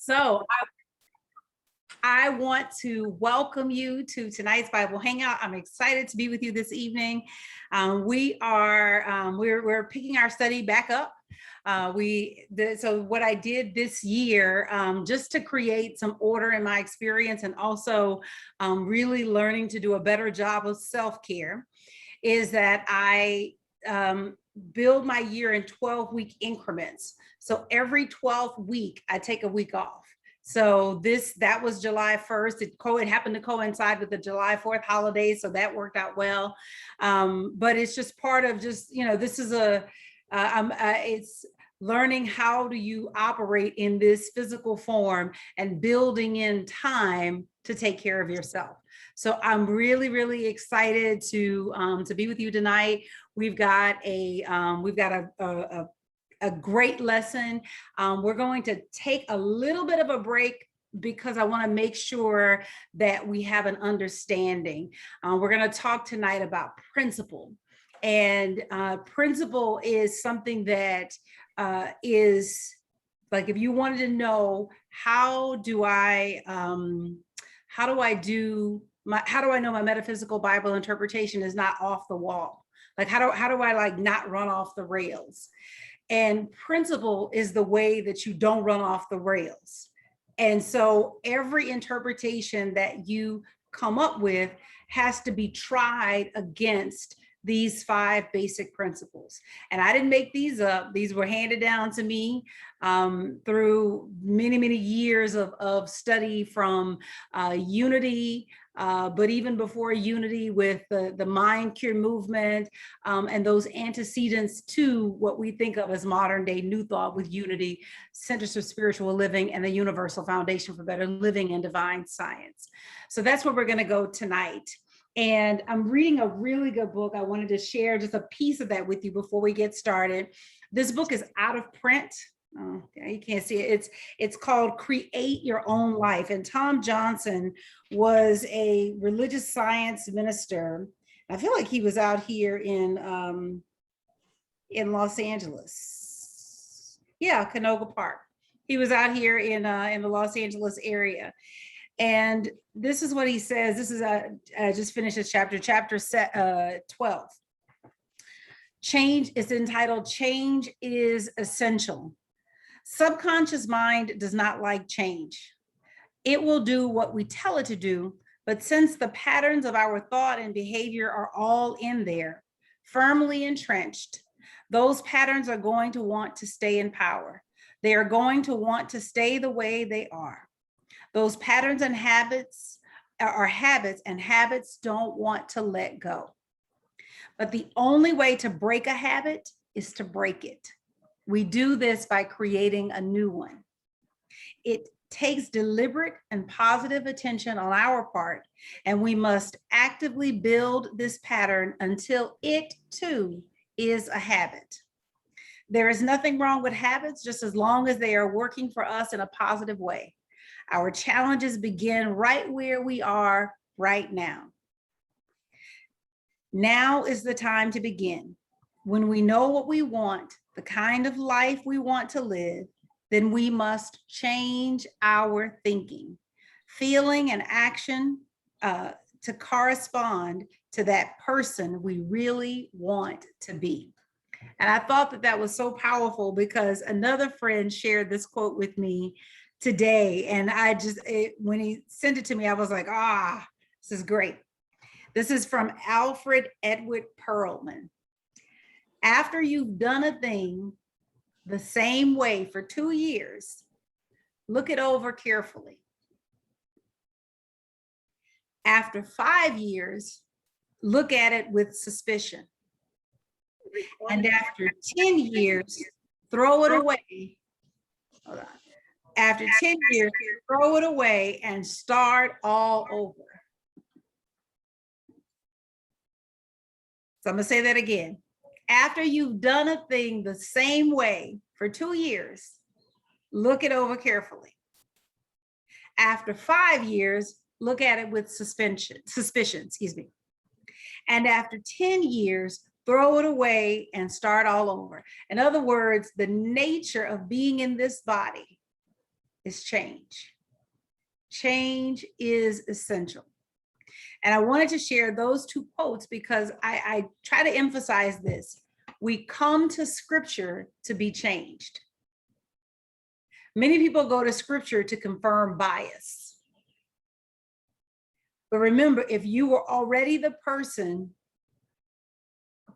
So I want to welcome you to tonight's Bible Hangout. I'm excited to be with you this evening. We're picking our study back up. So what I did this year, just to create some order in my experience and also really learning to do a better job of self-care, is that I build my year in 12-week increments. So every 12th week, I take a week off. So that was July 1st. It happened to coincide with the July 4th holiday, so that worked out well. But it's just part of this is it's learning how do you operate in this physical form and building in time to take care of yourself. So I'm really, really excited to be with you tonight. We've got a great lesson. We're going to take a little bit of a break because I want to make sure that we have an understanding. We're going to talk tonight about principle. And principle is something that is like, if you wanted to know how do I know my metaphysical Bible interpretation is not off the wall? Like, how do I like not run off the rails? And principle is the way that you don't run off the rails. And so every interpretation that you come up with has to be tried against these 5 basic principles. And I didn't make these up. These were handed down to me through many, many years of study from unity, but even before unity with the mind cure movement and those antecedents to what we think of as modern day New Thought with unity, Centers for Spiritual Living, and the Universal Foundation for Better Living and Divine Science. So that's where we're going to go tonight. And I'm reading a really good book. I wanted to share just a piece of that with you before we get started. This book is out of print. Oh, yeah, you can't see it. It's called Create Your Own Life. And Tom Johnson was a religious science minister. I feel like he was out here in Los Angeles. Yeah, Canoga Park. He was out here in the Los Angeles area. And this is what he says. This is I just finished this chapter 12. Change is entitled Change is Essential. Subconscious mind does not like change. It will do what we tell it to do, but since the patterns of our thought and behavior are all in there, firmly entrenched, those patterns are going to want to stay in power. They are going to want to stay the way they are. Those patterns and habits are habits, and habits don't want to let go. But the only way to break a habit is to break it. We do this by creating a new one. It takes deliberate and positive attention on our part, and we must actively build this pattern until it too is a habit. There is nothing wrong with habits, just as long as they are working for us in a positive way. Our challenges begin right where we are right now. Now is the time to begin. When we know what we want, the kind of life we want to live, then we must change our thinking, feeling, and action to correspond to that person we really want to be. And I thought that was so powerful because another friend shared this quote with me today. And when he sent it to me, I was like, this is great. This is from Alfred Edward Perlman. After you've done a thing the same way for 2 years, look it over carefully. After 5 years, look at it with suspicion. And after 10 years, throw it away. Hold on. After 10 years, throw it away and start all over. So I'm going to say that again. After you've done a thing the same way for 2 years, look it over carefully. After 5 years, look at it with suspicion, And after 10 years, throw it away and start all over. In other words, the nature of being in this body is change. Change is essential. And I wanted to share those two quotes because I try to emphasize this. We come to scripture to be changed. Many people go to scripture to confirm bias. But remember, if you were already the person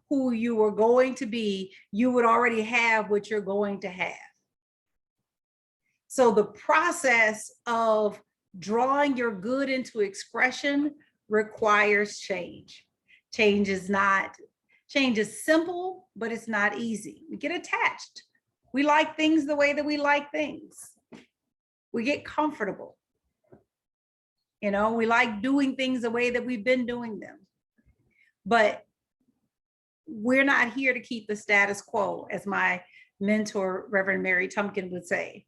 who you were going to be, you would already have what you're going to have. So the process of drawing your good into expression requires change. Change is simple, but it's not easy. We get attached. We like things the way that we like things. We get comfortable. You know, we like doing things the way that we've been doing them. But we're not here to keep the status quo, as my mentor, Reverend Mary Tumpkin, would say.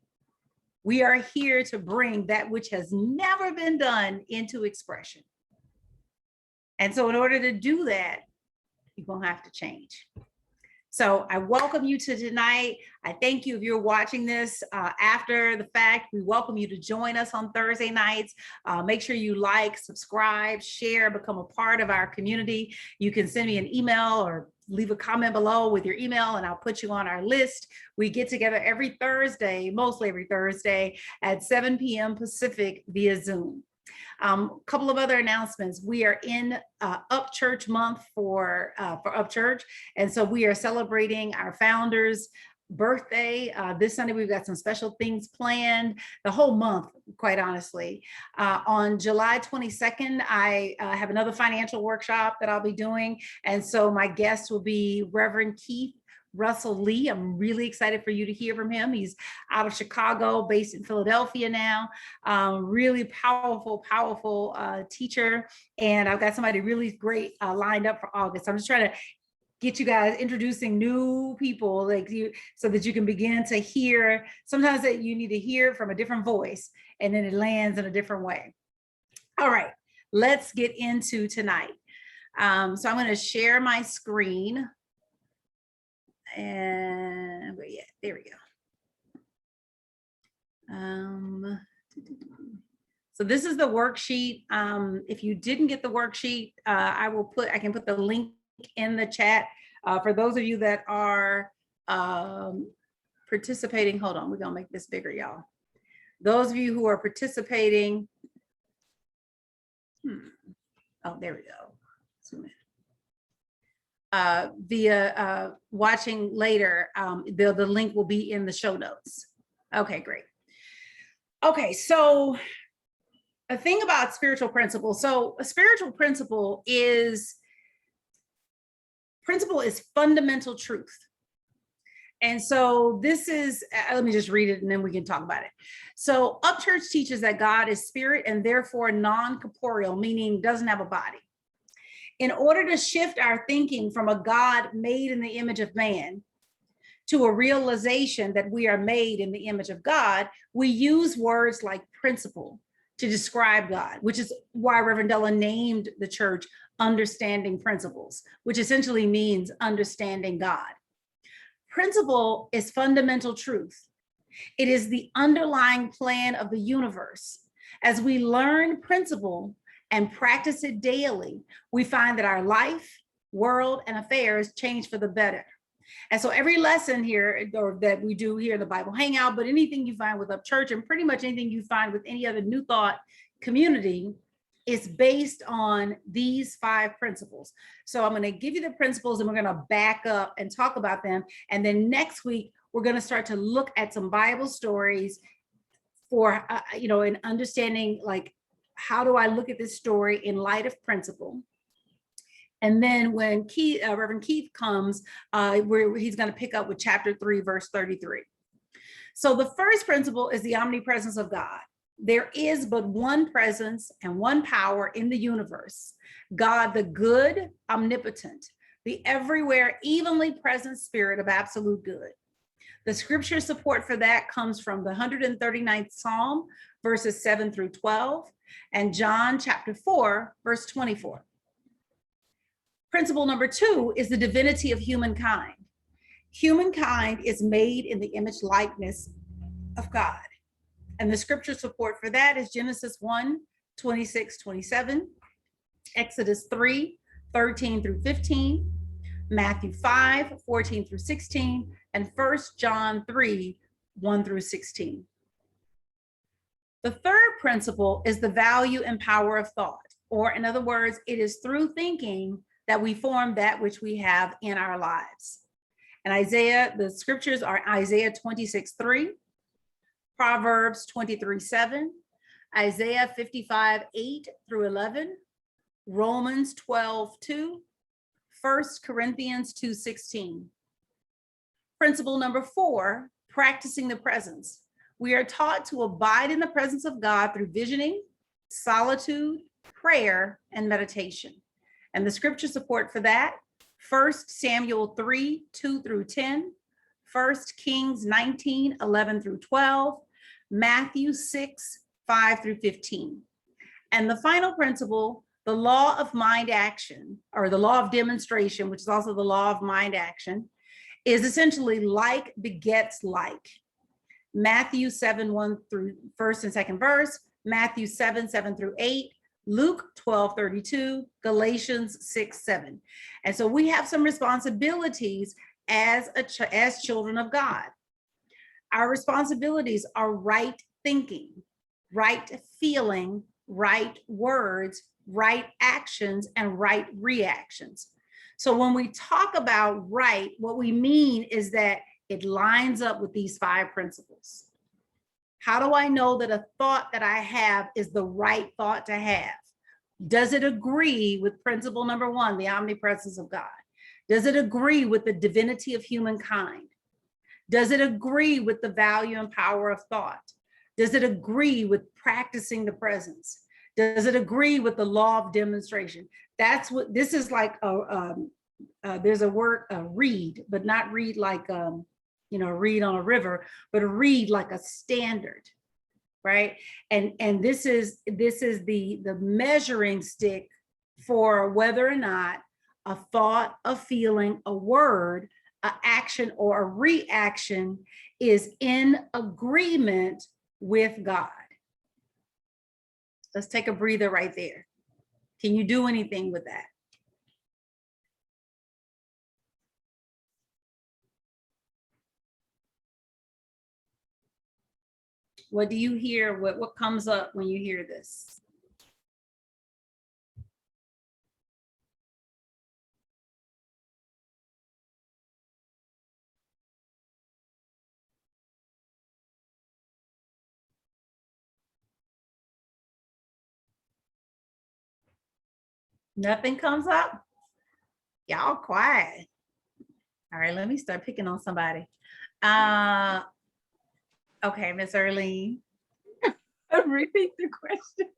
We are here to bring that which has never been done into expression. And so in order to do that, you're going to have to change. So I welcome you to tonight. I thank you if you're watching this after the fact. We welcome you to join us on Thursday nights. Make sure you like, subscribe, share, become a part of our community. You can send me an email or leave a comment below with your email and I'll put you on our list. We get together every Thursday, mostly every Thursday at 7 p.m. Pacific via Zoom. A couple of other announcements. We are in Up Church month for Up Church. And so we are celebrating our founder's birthday. This Sunday, we've got some special things planned the whole month, quite honestly. On July 22nd, I have another financial workshop that I'll be doing. And so my guest will be Reverend Keith Russell Lee. I'm really excited for you to hear from him. He's out of Chicago, based in Philadelphia now. Really powerful teacher. And I've got somebody really great lined up for August. I'm just trying to get you guys introducing new people like you, so that you can begin to hear. Sometimes that you need to hear from a different voice and then it lands in a different way. All right, let's get into tonight. So I'm going to share my screen. And wait, yeah, there we go. So this is the worksheet. If you didn't get the worksheet, I can put the link in the chat for those of you that are participating. Hold on, we're gonna make this bigger, y'all. Those of you who are participating, oh, there we go. Zoom in. Via watching later, the link will be in the show notes. Okay, great. Okay, so a thing about spiritual principle. So a spiritual principle is fundamental truth. And so this is, let me just read it and then we can talk about it. So Up Church teaches that God is spirit and therefore non-corporeal, meaning doesn't have a body. In order to shift our thinking from a God made in the image of man to a realization that we are made in the image of God, we use words like principle to describe God, which is why Reverend Della named the church Understanding Principles, which essentially means understanding God. Principle is fundamental truth. It is the underlying plan of the universe. As we learn principle and practice it daily, we find that our life, world, and affairs change for the better. And so every lesson here, or that we do here in the Bible Hangout, but anything you find with Up Church and pretty much anything you find with any other New Thought community is based on these 5 principles. So I'm going to give you the principles and we're going to back up and talk about them. And then next week, we're going to start to look at some Bible stories for, in understanding, like, how do I look at this story in light of principle? And then when Reverend Keith comes, he's going to pick up with chapter 3, verse 33. So the first principle is the omnipresence of God. There is but one presence and one power in the universe, God, the good, omnipotent, the everywhere, evenly present spirit of absolute good. The scripture support for that comes from the 139th Psalm, verses 7 through 12, and John chapter 4, verse 24. Principle number 2 is the divinity of humankind. Humankind is made in the image likeness of God. And the scripture support for that is Genesis 1, 26, 27, Exodus 3, 13 through 15, Matthew 5, 14 through 16, and 1 John 3, 1 through 16. The third principle is the value and power of thought, or in other words, it is through thinking that we form that which we have in our lives. And the scriptures are Isaiah 26, 3, Proverbs 23, 7, Isaiah 55, 8 through 11, Romans 12, 2, 1 Corinthians 2, 16. Principle number 4, practicing the presence. We are taught to abide in the presence of God through visioning, solitude, prayer, and meditation. And the scripture support for that, 1 Samuel 3, 2 through 10, 1 Kings 19, 11 through 12, Matthew 6, 5 through 15. And the final principle, the law of mind action, or the law of demonstration, which is also the law of mind action, is essentially like begets like. Matthew 7, 1 through first and second verse, Matthew 7, 7 through 8, Luke 12, 32, Galatians 6, 7. And so we have some responsibilities as children of God. Our responsibilities are right thinking, right feeling, right words, right actions, and right reactions. So when we talk about right, what we mean is that it lines up with these 5 principles. How do I know that a thought that I have is the right thought to have? Does it agree with principle number 1, the omnipresence of God? Does it agree with the divinity of humankind? Does it agree with the value and power of thought? Does it agree with practicing the presence? Does it agree with the law of demonstration? That's what this is like. There's a word, read, but not read like read on a river, but a read like a standard, right? And this is the measuring stick for whether or not a thought, a feeling, a word, an action, or a reaction is in agreement with God. Let's take a breather right there. Can you do anything with that? What do you hear? What comes up when you hear this? Nothing comes up? Y'all quiet. All right, let me start picking on somebody. Okay, Miss Earlene. Repeat the question.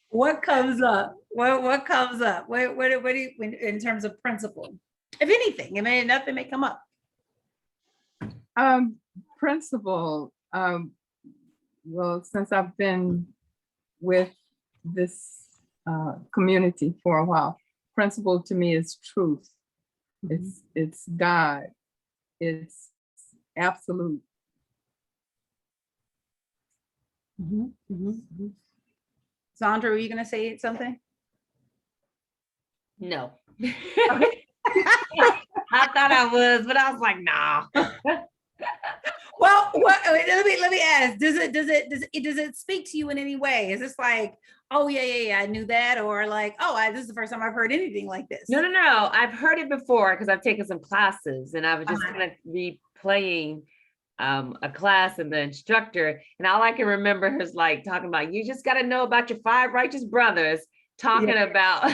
What comes up? What comes up? What do you, in terms of principle? If anything, nothing may come up. Principle. Well, since I've been with this community for a while, principle to me is truth. Mm-hmm. It's God. It's absolute. Mm-hmm. Mm-hmm. Mm-hmm. Sandra, were you going to say something? No. Okay. I thought I was, but I was like, nah. Well, let me ask. Does it speak to you in any way? Is this like, oh yeah, I knew that, or like, oh, this is the first time I've heard anything like this? No. I've heard it before because I've taken some classes, and I was just kind of replaying a class and the instructor, and all I can remember is like talking about, you just got to know about your 5 righteous brothers, talking about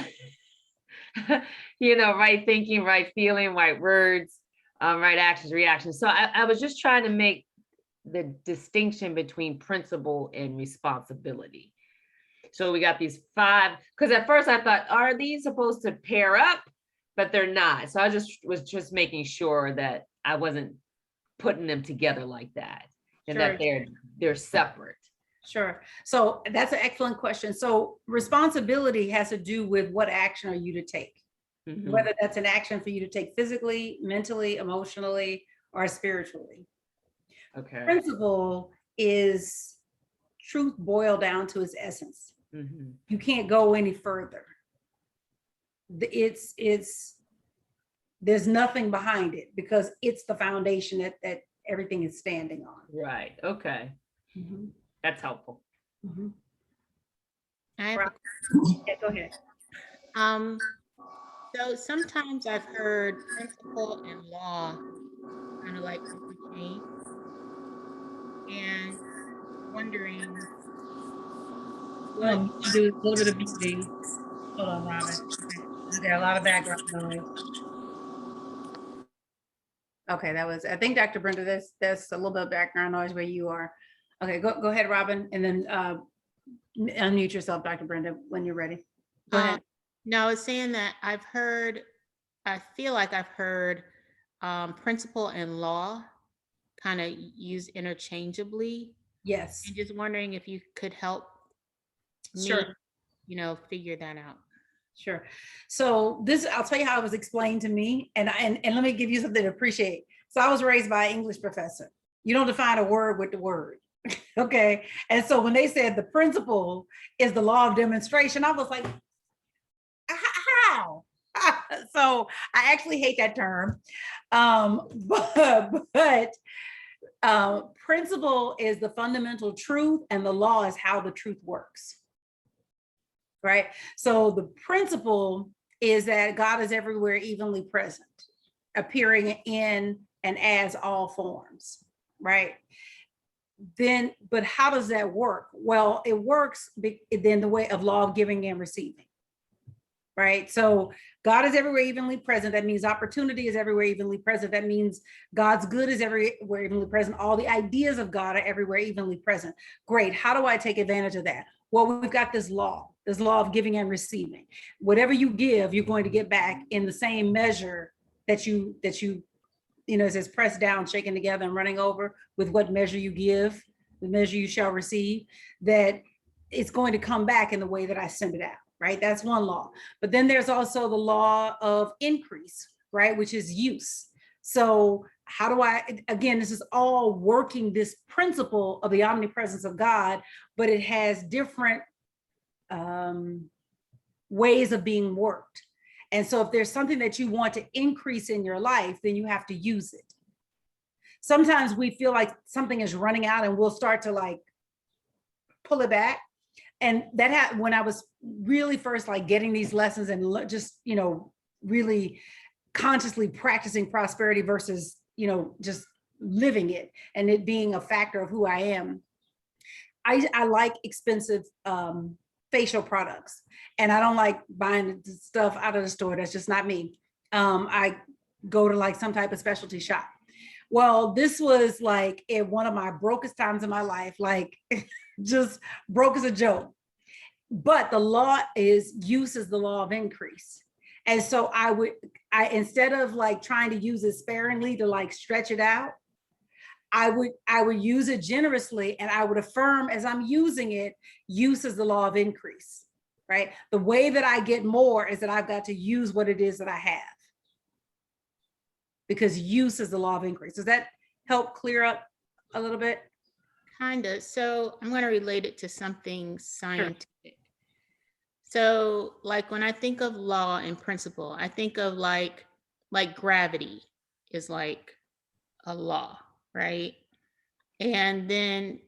right thinking, right feeling, right words, right actions, reactions. So I was just trying to make the distinction between principle and responsibility. So we got these 5, because at first I thought, are these supposed to pair up? But they're not. So I was just making sure that I wasn't putting them together like that, and that they're separate. Sure. So that's an excellent question. So responsibility has to do with what action are you to take, mm-hmm. whether that's an action for you to take physically, mentally, emotionally, or spiritually. Okay. Principle is truth boiled down to its essence. Mhm. You can't go any further. It's there's nothing behind it because it's the foundation that everything is standing on. Right. Okay. Mhm, That's helpful. mhm. I have Rob? Yeah, go ahead. Um, so sometimes I've heard principle and law kind of like interchange, and wondering what. Do a little bit of muting. Hold on, Robin. Okay. I got a lot of background noise. Okay, that was, I think, Dr. Brenda, that's a little bit of background noise where you are. Okay, go ahead, Robin, and then unmute yourself, Dr. Brenda, when you're ready. Go ahead. No, I was saying that I feel like I've heard principle and law kind of used interchangeably, Yes, and just wondering if you could help me, sure. figure that out. Sure. So this, I'll tell you how it was explained to me, and let me give you something to appreciate. So I was raised by an English professor. You don't define a word with the word, okay? And so when they said the principle is the law of demonstration, I was like, how? So I actually hate that term, but principle is the fundamental truth, and the law is how the truth works. Right? So the principle is that God is everywhere evenly present, appearing in and as all forms, right? Then, but how does that work? Well, it works then the way of law of giving and receiving, right? So God is everywhere evenly present. That means opportunity is everywhere evenly present. That means God's good is everywhere evenly present. All the ideas of God are everywhere evenly present. Great. How do I take advantage of that? Well, we've got this law of giving and receiving. Whatever you give, you're going to get back in the same measure that you it says pressed down, shaken together, and running over. With what measure you give, the measure you shall receive, that it's going to come back in the way that I send it out, right? That's one law. But then there's also the law of increase, right? Which is use. So how do I, again, this is all working this principle of the omnipresence of God, but it has different ways of being worked. And so if there's something that you want to increase in your life, then you have to use it. Sometimes we feel like something is running out and we'll start to like pull it back. And that happened when I was really first like getting these lessons and just, really consciously practicing prosperity versus, just living it and it being a factor of who I am. I like expensive facial products, and I don't like buying stuff out of the store. That's just not me. I go to like some type of specialty shop. Well, this was like at one of my brokest times in my life, like just broke as a joke. But the law is use is the law of increase. And so I instead of like trying to use it sparingly to like stretch it out, I would use it generously, and I would affirm as I'm using it, use is the law of increase, right? The way that I get more is that I've got to use what it is that I have, because use is the law of increase. Does that help clear up a little bit? Kind of. So I'm going to relate it to something scientific. So like when I think of law and principle, I think of like gravity is like a law, right? And then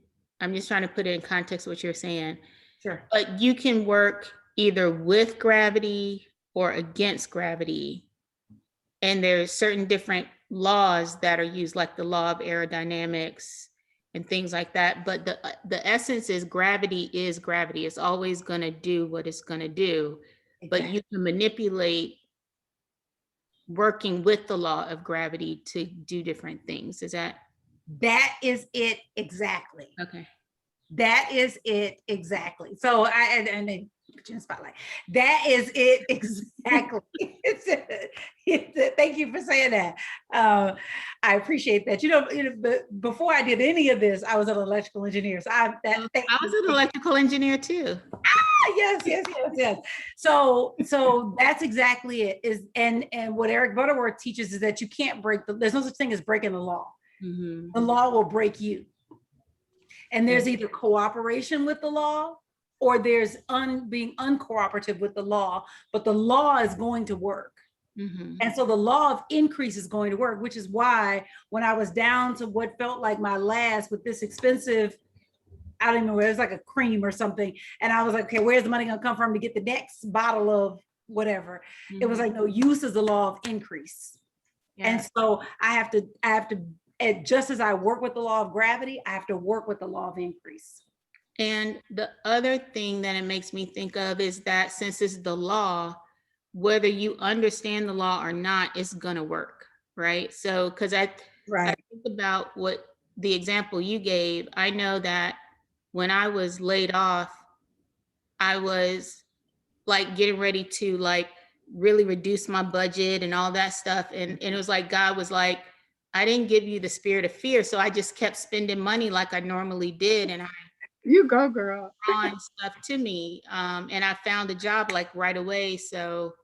I'm just trying to put it in context what you're saying. Sure. But you can work either with gravity or against gravity. And there's certain different laws that are used, like the law of aerodynamics and things like that. But the essence is gravity is gravity. It's always going to do what it's going to do. Exactly. But you can manipulate working with the law of gravity to do different things. That is it exactly. Okay. That is it exactly. So and then put you in the spotlight. That is it exactly. Thank you for saying that. I appreciate that. But before I did any of this, I was an electrical engineer. So I was an electrical engineer too. Yes. So that's exactly it. And what Eric Butterworth teaches is that you can't there's no such thing as breaking the law. Mhm. the law will break you. And there's either cooperation with the law or there's being uncooperative with the law, but the law is going to work. Mhm. And so the law of increase is going to work, which is why when I was down to what felt like my last with this expensive, I don't even know, it was like a cream or something. And I was like, okay, where's the money gonna come from to get the next bottle of whatever? It was like, no, use is the law of increase. And so I have to, and just as I work with the law of gravity, I have to work with the law of increase. And the other thing that it makes me think of is that since it's the law, whether you understand the law or not, it's gonna work, right? So, because I think about what the example you gave, I know that when I was laid off, I was like getting ready to like really reduce my budget and all that stuff. And it was like, God was like, I didn't give you the spirit of fear. So I just kept spending money like I normally did. And I You go, girl. drawing stuff to me. And I found a job like right away. So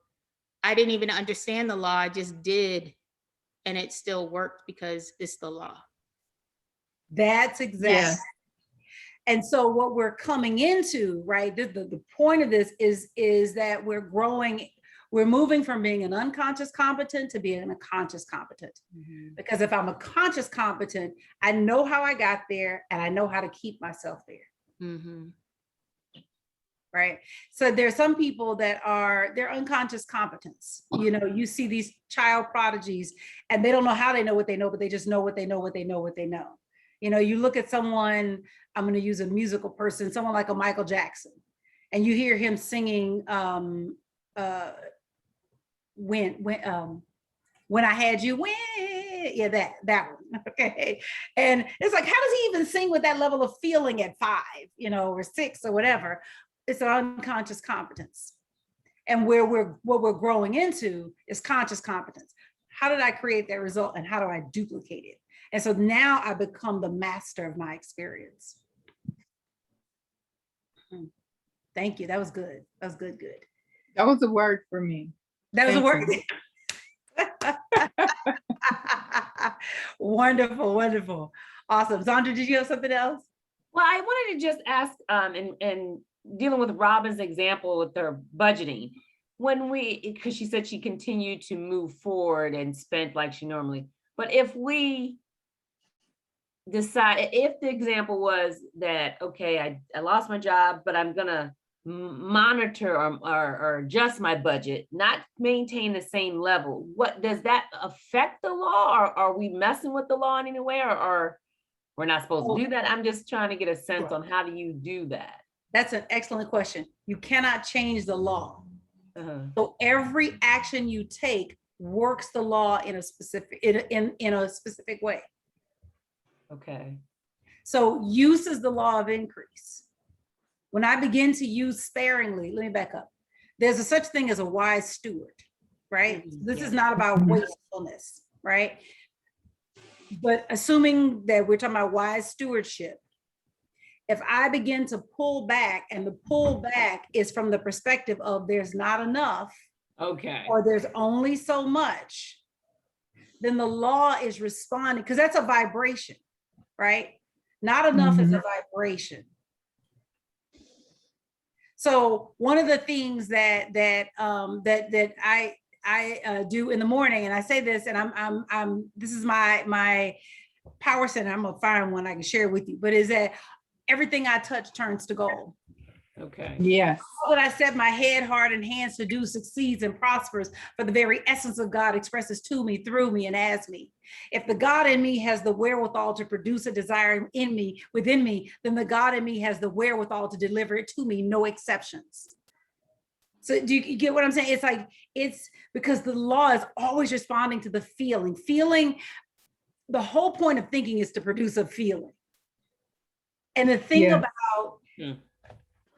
I didn't even understand the law. I just did. And it still worked because it's the law. That's exactly. Yes. And so what we're coming into, right, the point of this is that we're growing, we're moving from being an unconscious competent to being a conscious competent. Because if I'm a conscious competent, I know how I got there and I know how to keep myself there. Right. So there's some people that they're unconscious competence. You know, you see these child prodigies and they don't know how they know what they know, but they just know what they know, what they know, what they know. You know, you look at someone, I'm going to use a musical person, someone like a Michael Jackson, and you hear him singing when I had you, when, yeah, that one. Okay. And it's like, how does he even sing with that level of feeling at 5, you know, or 6 or whatever? It's an unconscious competence. And what we're growing into is conscious competence. How did I create that result and how do I duplicate it? And so now I become the master of my experience. Thank you. That was good. That was good. That was a word for me. That was a word. You. Wonderful. Awesome. Zandra, did you have something else? Well, I wanted to just ask, and dealing with Robin's example with their budgeting, because she said she continued to move forward and spent like she normally, but if we decide, if the example was that, okay, I lost my job, but I'm gonna monitor or adjust my budget, not maintain the same level, what does that affect the law, or are we messing with the law in any way, or we're not supposed to do that? I'm just trying to get a sense on how do you do that? That's an excellent question. You cannot change the law. So every action you take works the law in a specific way. Okay. So use is the law of increase. When I begin to use sparingly, let me back up. There's a such thing as a wise steward, right? This is not about wastefulness, right? But assuming that we're talking about wise stewardship, if I begin to pull back, and the pull back is from the perspective of there's not enough, okay, or there's only so much, then the law is responding, because that's a vibration, right? Not enough is a vibration. So one of the things that I do in the morning, and I say this, and this is my power center. I'm gonna find one I can share with you, but is that everything I touch turns to gold. okay. Yes. All that I set my head, heart, and hands to do succeeds and prospers, for the very essence of God expresses to me, through me, and as me. If the God in me has the wherewithal to produce a desire in me, within me, then the God in me has the wherewithal to deliver it to me, no exceptions. So do you get what I'm saying? It's like, it's because the law is always responding to the feeling. The whole point of thinking is to produce a feeling. And the thing about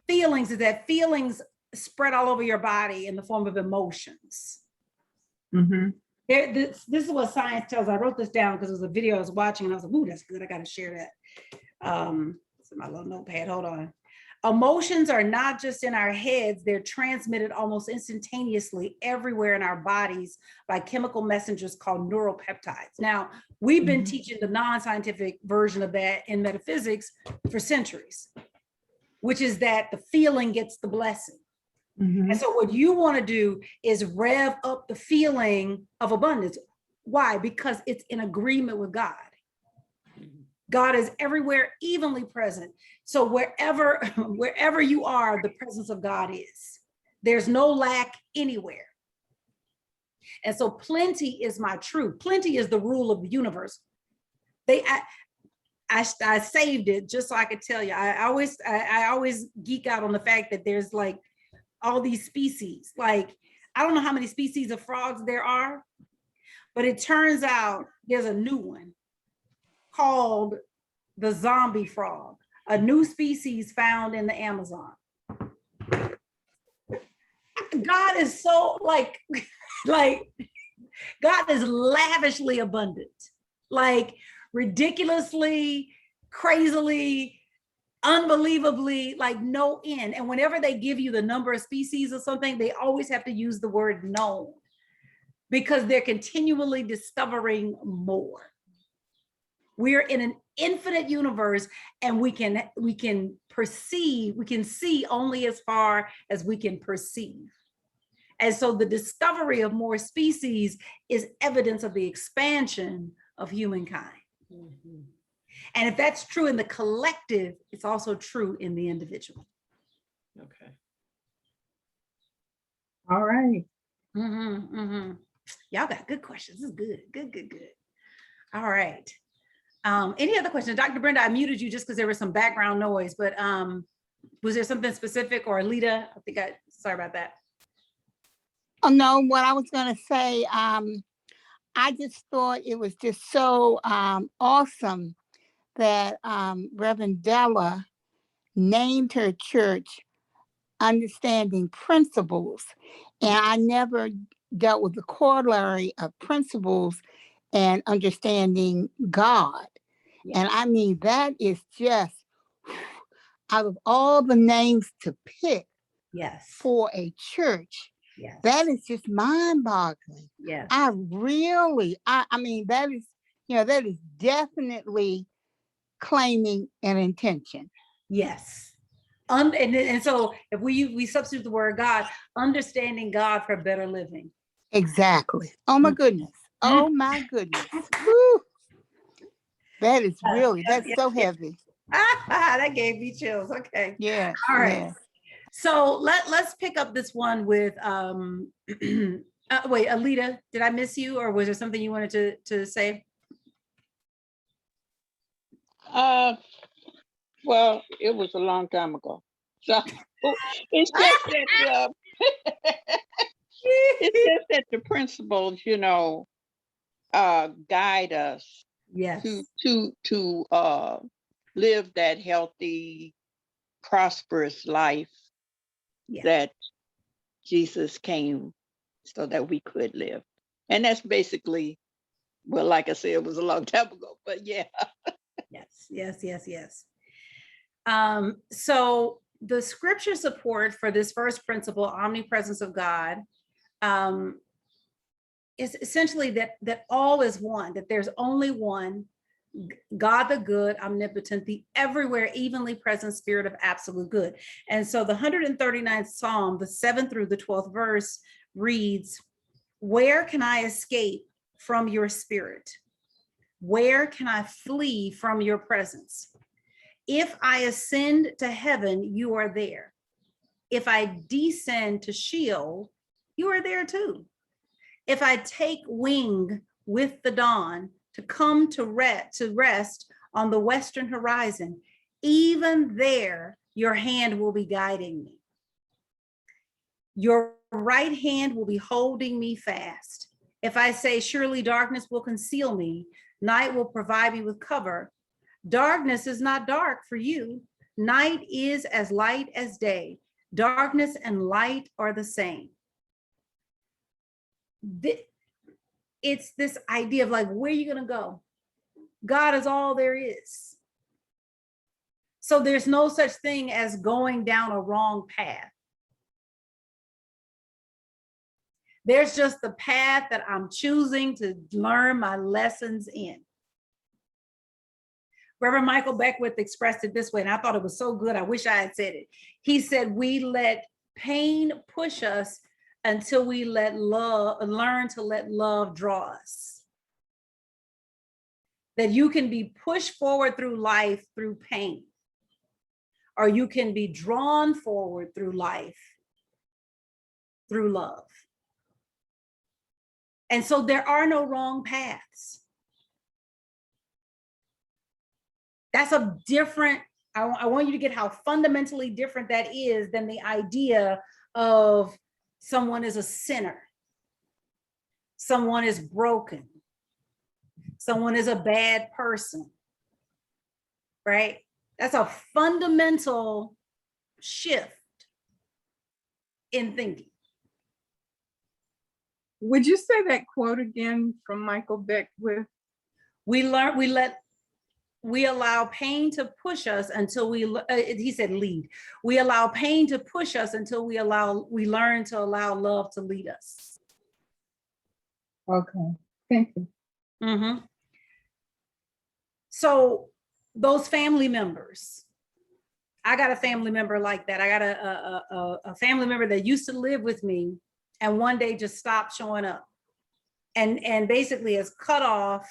feelings is that feelings spread all over your body in the form of emotions. This is what science tells. I wrote this down because it was a video I was watching and I was like, ooh, that's good. I got to share that. It's in my little notepad. Hold on. Emotions are not just in our heads, they're transmitted almost instantaneously everywhere in our bodies by chemical messengers called neuropeptides. Now, we've been teaching the non-scientific version of that in metaphysics for centuries, which is that the feeling gets the blessing. And so what you want to do is rev up the feeling of abundance. Why? Because it's in agreement with God. God is everywhere evenly present. So wherever you are, the presence of God is. There's no lack anywhere. And so plenty is my truth. Plenty is the rule of the universe. I saved it just so I could tell you. I always geek out on the fact that there's like all these species. Like, I don't know how many species of frogs there are, but it turns out there's a new one called the zombie frog, a new species found in the Amazon. God is so like God is lavishly abundant, like ridiculously, crazily, unbelievably, like no end. And whenever they give you the number of species or something, they always have to use the word known because they're continually discovering more. We're in an infinite universe, and we can see only as far as we can perceive. And so the discovery of more species is evidence of the expansion of humankind. And if that's true in the collective, it's also true in the individual. Okay. All right. Y'all got good questions. This is good. Good. All right. Any other questions? Dr. Brenda, I muted you just because there was some background noise, but was there something specific, or Alita? Sorry about that. Oh, no, what I was going to say, I just thought it was just so awesome that Reverend Della named her church Understanding Principles. And I never dealt with the corollary of principles and understanding God. Yeah. And I mean, that is just out of all the names to pick Yes. for a church. Yes. That is just mind-boggling. Yes. I mean, that is definitely claiming an intention. Yes. And so if we substitute the word God, understanding God for better living. Exactly. Oh my goodness. Oh my goodness. Woo. That is really, that's so heavy. That gave me chills. Okay. Yeah. All right. Yeah. So let's pick up this one with wait, Alita, did I miss you, or was there something you wanted to say? Well, it was a long time ago. So it's just that it's just that the principles, guide us Yes. to live that healthy, prosperous life that Jesus came so that we could live. And that's basically, well, like I said, it was a long time ago, but yeah. Yes. So the scripture support for this first principle, omnipresence of God, is essentially that all is one, that there's only one, God the good, omnipotent, the everywhere evenly present spirit of absolute good. And so the 139th Psalm, the 7th through the 12th verse reads, "Where can I escape from your spirit? Where can I flee from your presence? If I ascend to heaven, you are there. If I descend to Sheol, you are there too. If I take wing with the dawn to come to rest on the western horizon, even there your hand will be guiding me. Your right hand will be holding me fast. If I say, surely darkness will conceal me, night will provide me with cover. Darkness is not dark for you. Night is as light as day. Darkness and light are the same." It's this idea of like, where are you going to go? God is all there is. So there's no such thing as going down a wrong path. There's just the path that I'm choosing to learn my lessons in. Reverend Michael Beckwith expressed it this way, and I thought it was so good. I wish I had said it. He said, we let pain push us until we learn to let love draw us. That you can be pushed forward through life through pain, or you can be drawn forward through life through love. And so there are no wrong paths. That's a different, I want you to get how fundamentally different that is than the idea of someone is a sinner, someone is broken, someone is a bad person, right? That's a fundamental shift in thinking. Would you say that quote again from Michael Beckwith? We allow pain to push us until he said lead. We allow pain to push us until we learn to allow love to lead us. Okay, thank you. Mm-hmm. So those family members, I got a family member like that. I got a family member that used to live with me and one day just stopped showing up and basically has cut off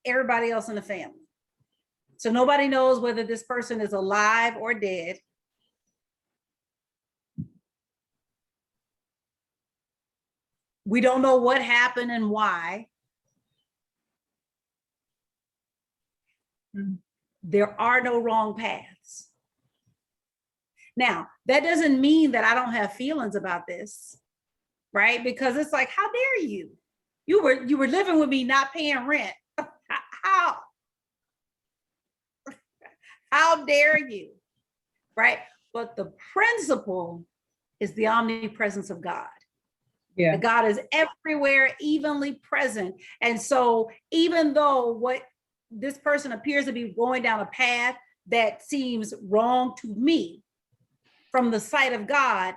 everybody else in the family. So nobody knows whether this person is alive or dead. We don't know what happened and why. There are no wrong paths. Now, that doesn't mean that I don't have feelings about this, right? Because it's like, how dare you? You were living with me, not paying rent. How dare you, right? But the principle is the omnipresence of God. Yeah. That God is everywhere, evenly present. And so even though what this person appears to be going down a path that seems wrong to me, from the sight of God,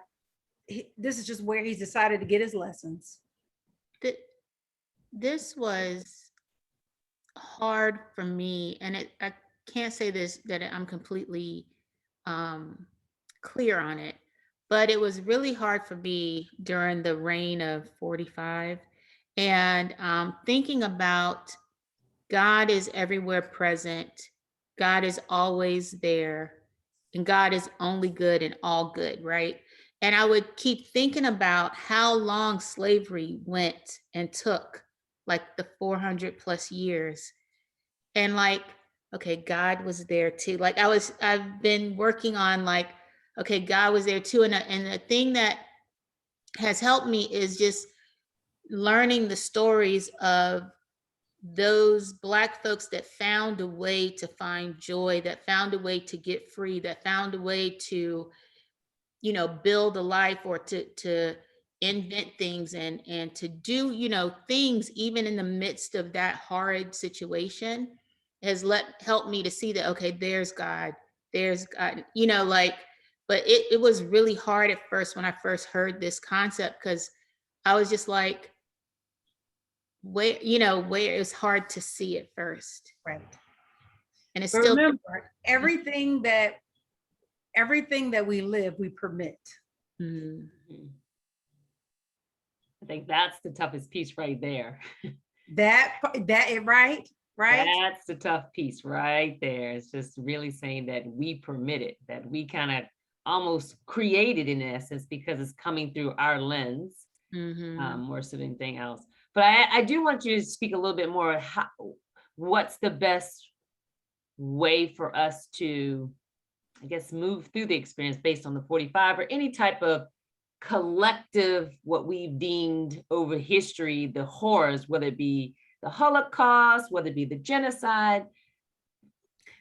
this is just where he's decided to get his lessons. This was hard for me, and I can't say this that I'm completely clear on it, but it was really hard for me during the reign of 45, and thinking about God is everywhere present, God is always there, and God is only good and all good, right? And I would keep thinking about how long slavery went and took, like the 400 plus years. And like, okay, God was there too. Like I've been working on like, okay, God was there too. And the thing that has helped me is just learning the stories of those Black folks that found a way to find joy, that found a way to get free, that found a way to, you know, build a life or to invent things and to do, you know, things even in the midst of that horrid situation has helped me to see that, okay, there's God, you know, like, but it was really hard at first when I first heard this concept, because I was just like, where it's hard to see at first. Right. And it's But still, remember, everything that we live, we permit. Mhm. I think that's the toughest piece right there. Right. That's the tough piece right there. It's just really saying that we permit it, that we kind of almost created in essence because it's coming through our lens, more so than anything else. But I do want you to speak a little bit more. What's the best way for us to, I guess, move through the experience based on the 45 or any type of collective, what we've deemed over history, the horrors, whether it be the Holocaust, whether it be the genocide.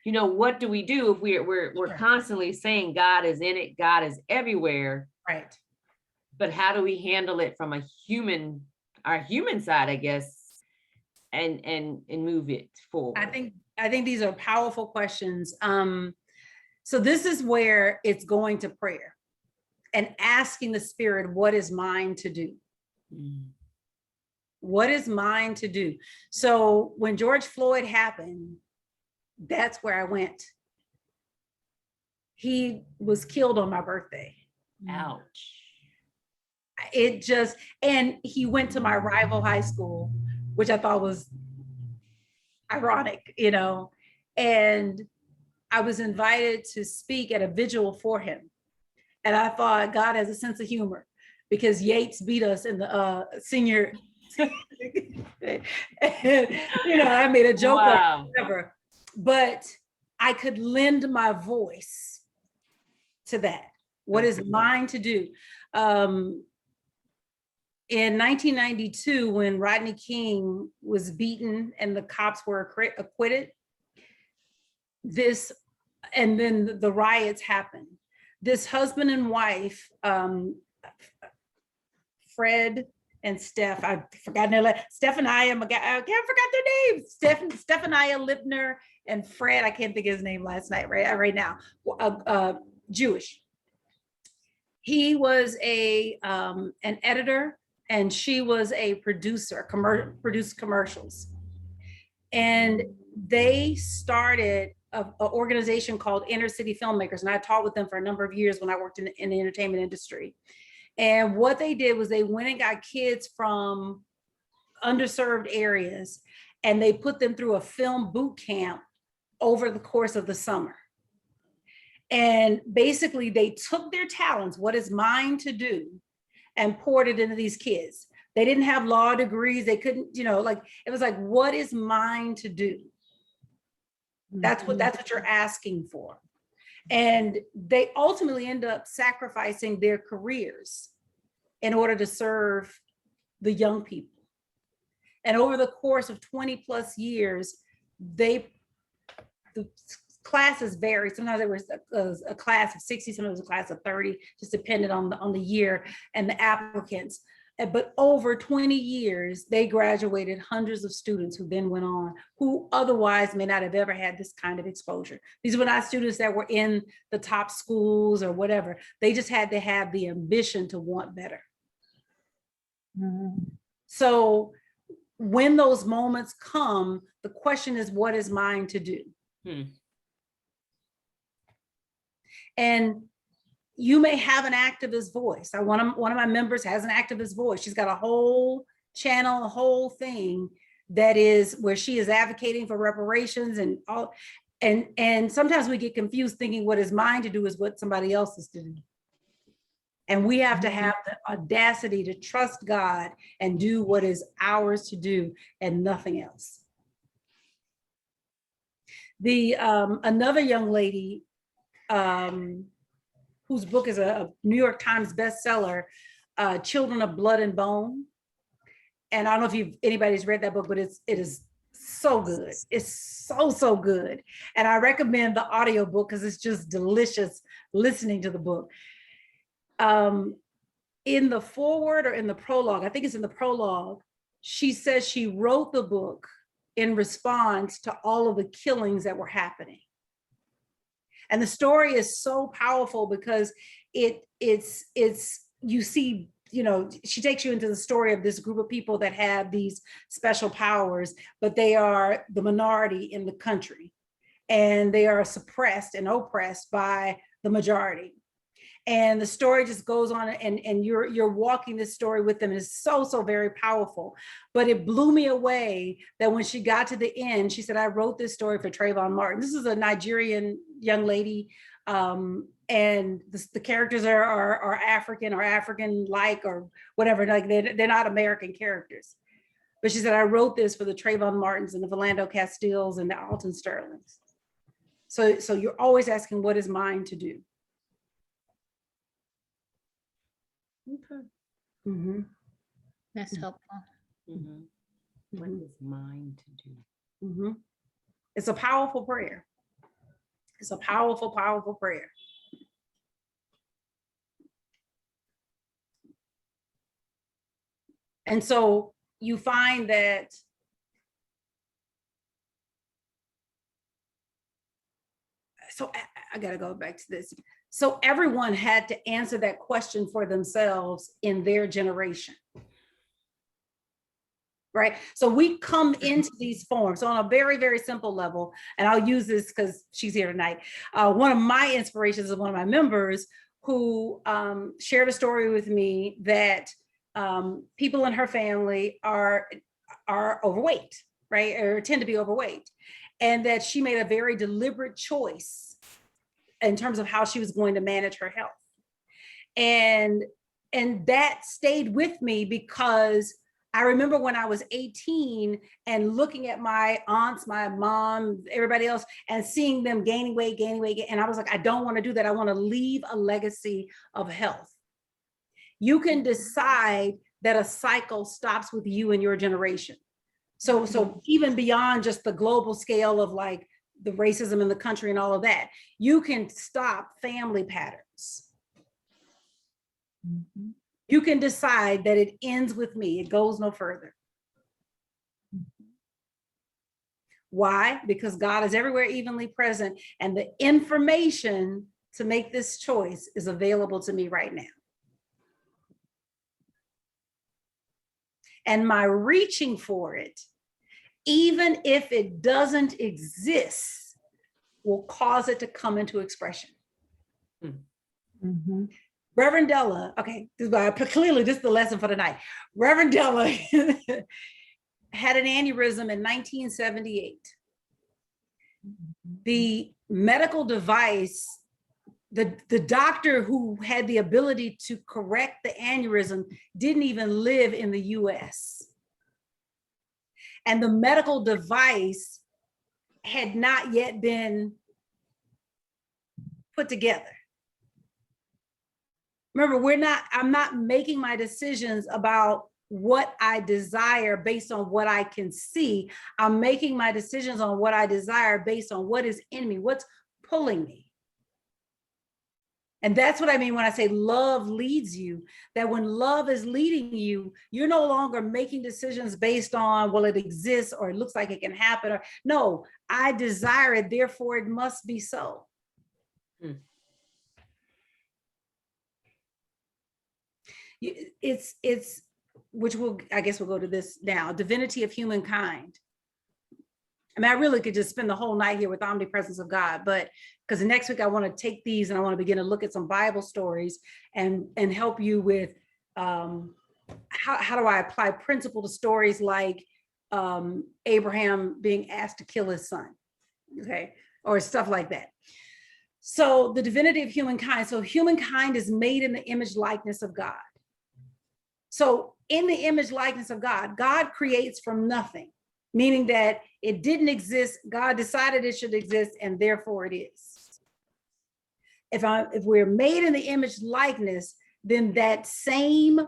You know, what do we do if we're constantly saying God is in it, God is everywhere, Right? But how do we handle it from our human side, I guess, and move it forward? I think these are powerful questions. So this is where it's going to prayer and asking the Spirit, what is mine to do? What is mine to do? So when George Floyd happened, that's where I went. He was killed on my birthday. Ouch. It just, and he went to my rival high school, which I thought was ironic, you know, and I was invited to speak at a vigil for him. And I thought God has a sense of humor because Yates beat us in the senior, and, you know, I made a joke Wow. of whatever, but I could lend my voice to that. What is mine to do? In 1992, when Rodney King was beaten and the cops were acquitted, and then the riots happened. This husband and wife, Fred and Steph, I forgot their Stephaniah, I forgot their names. Stephaniah Lipner and Fred, I can't think of his name right now, Jewish. He was an editor and she was a producer, produced commercials. And they started an organization called Inner City Filmmakers. And I taught with them for a number of years when I worked in the entertainment industry. And what they did was they went and got kids from underserved areas and they put them through a film boot camp over the course of the summer. And basically they took their talents, what is mine to do, and poured it into these kids. They didn't have law degrees. They couldn't, you know, like, it was like, what is mine to do? That's what you're asking for. And they ultimately end up sacrificing their careers in order to serve the young people. And over the course of 20 plus years, the classes vary. Sometimes there was a class of 60, sometimes it was a class of 30, just depended on the year and the applicants. But over 20 years, they graduated hundreds of students who then went on, who otherwise may not have ever had this kind of exposure. These were not students that were in the top schools or whatever. They just had to have the ambition to want better. So when those moments come, the question is, what is mine to do? And you may have an activist voice. One of my members has an activist voice. She's got a whole channel, a whole thing that is where she is advocating for reparations and all. And sometimes we get confused thinking what is mine to do is what somebody else is to do. And we have to have the audacity to trust God and do what is ours to do and nothing else. Another young lady, whose book is a New York Times bestseller, Children of Blood and Bone. And I don't know if anybody's read that book, but it is so good. It's so good. And I recommend the audiobook because it's just delicious listening to the book. In the foreword or in the prologue, I think it's in the prologue, she says she wrote the book in response to all of the killings that were happening. And the story is so powerful because it's you see, you know, she takes you into the story of this group of people that have these special powers, but they are the minority in the country and they are suppressed and oppressed by the majority. And the story just goes on and you're walking this story with them. It's so very powerful. But it blew me away that when she got to the end, she said, I wrote this story for Trayvon Martin. This is a Nigerian young lady. And the characters are African or African-like or whatever. Like they're not American characters. But she said, I wrote this for the Trayvon Martins and the Philando Castiles and the Alton Sterlings. So you're always asking, what is mine to do? Okay. Mm-hmm. That's helpful. What is mine to do? Mm-hmm. It's a powerful prayer. It's a powerful prayer. And so you find that so I got to go back to this. So everyone had to answer that question for themselves in their generation. Right? So we come into these forms. So on a very, very simple level, and I'll use this because she's here tonight. One of my inspirations is one of my members who shared a story with me that people in her family are overweight, right? Or tend to be overweight. And that she made a very deliberate choice in terms of how she was going to manage her health. And that stayed with me because I remember when I was 18 and looking at my aunts, my mom, everybody else, and seeing them gaining weight. And I was like, I don't want to do that. I want to leave a legacy of health. You can decide that a cycle stops with you and your generation. So even beyond just the global scale of like the racism in the country and all of that, you can stop family patterns. Mm-hmm. You can decide that it ends with me. It goes no further. Why? Because God is everywhere evenly present, and the information to make this choice is available to me right now. And my reaching for it, even if it doesn't exist, will cause it to come into expression. Mm-hmm. Reverend Della, okay, clearly this is the lesson for tonight. Reverend Della had an aneurysm in 1978. The medical device, the doctor who had the ability to correct the aneurysm didn't even live in the US. And the medical device had not yet been put together. Remember, I'm not making my decisions about what I desire based on what I can see. I'm making my decisions on what I desire based on what is in me, what's pulling me. And that's what I mean when I say love leads you, that when love is leading you, you're no longer making decisions based on, well, it exists or it looks like it can happen. Or no, I desire it, therefore it must be so. It's which I guess we'll go to this now, divinity of humankind. I mean, I really could just spend the whole night here with omnipresence of God, but because next week I want to take these and I want to begin to look at some Bible stories and help you with how do I apply principle to stories like Abraham being asked to kill his son, okay, or stuff like that. So the divinity of humankind. So humankind is made in the image likeness of God. So in the image likeness of God, God creates from nothing, meaning that it didn't exist. God decided it should exist, and therefore it is. If we're made in the image likeness, then that same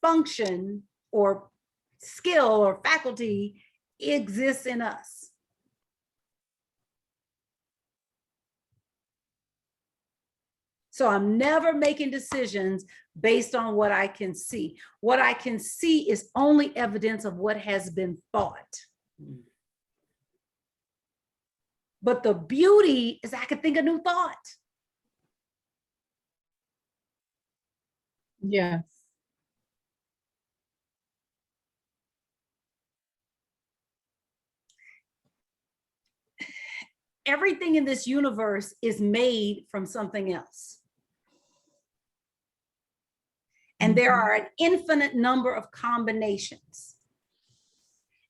function or skill or faculty exists in us. So I'm never making decisions based on what I can see. What I can see is only evidence of what has been thought. But the beauty is I can think a new thought. Yes. Everything in this universe is made from something else. And there are an infinite number of combinations.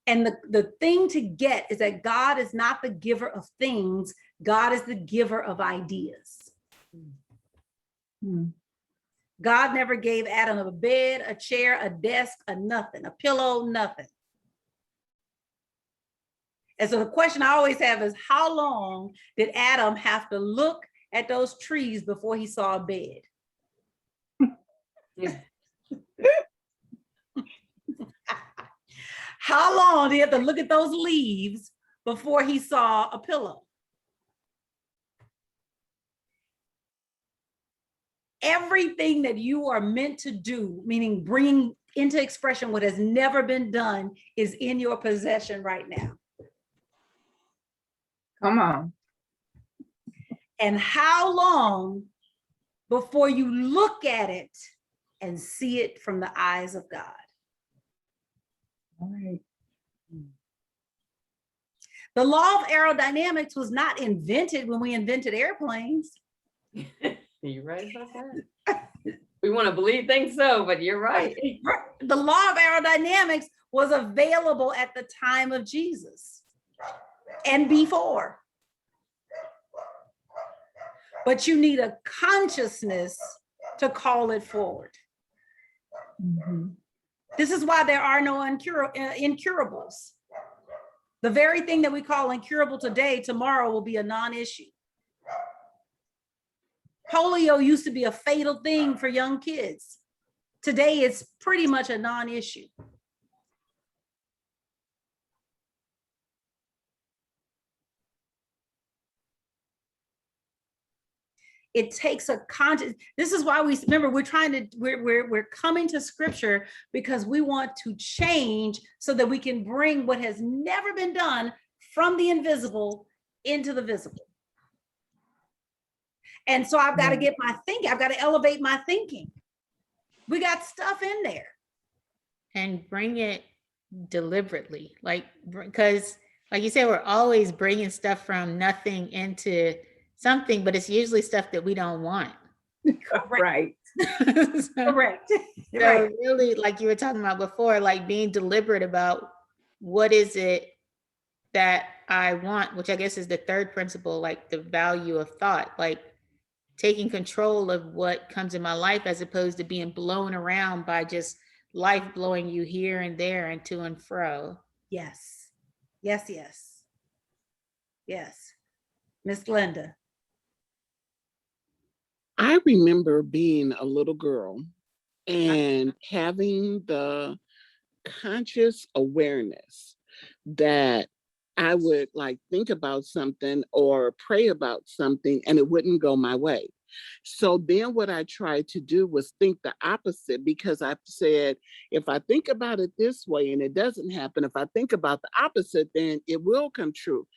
And the thing to get is that God is not the giver of things. God is the giver of ideas. God never gave Adam a bed, a chair, a desk, a nothing, a pillow, nothing. And so the question I always have is, how long did Adam have to look at those trees before he saw a bed? How long did he have to look at those leaves before he saw a pillow? Everything that you are meant to do, meaning bringing into expression what has never been done, is in your possession right now. Come on. And how long before you look at it and see it from the eyes of God? All right. The law of aerodynamics was not invented when we invented airplanes. You're right about that. We want to believe things so, but you're right. The law of aerodynamics was available at the time of Jesus and before. But you need a consciousness to call it forward. Mhm. This is why there are no incurables. The very thing that we call incurable today, tomorrow will be a non-issue. Polio used to be a fatal thing for young kids. Today, it's pretty much a non-issue. It takes a conscious. This is why we remember we're coming to scripture because we want to change so that we can bring what has never been done from the invisible into the visible. And so I've got to get my thinking. I've got to elevate my thinking. We got stuff in there. And bring it deliberately, like, because like you said, we're always bringing stuff from nothing into something, but it's usually stuff that we don't want. Right. So, Correct. so Right. really, like you were talking about before, like being deliberate about what is it that I want, which I guess is the third principle, like the value of thought, like taking control of what comes in my life as opposed to being blown around by just life blowing you here and there and to and fro. Yes. Yes, yes. Yes. Miss Glenda. I remember being a little girl and having the conscious awareness that I would like think about something or pray about something and it wouldn't go my way. So then what I tried to do was think the opposite, because I said, if I think about it this way and it doesn't happen, if I think about the opposite, then it will come true.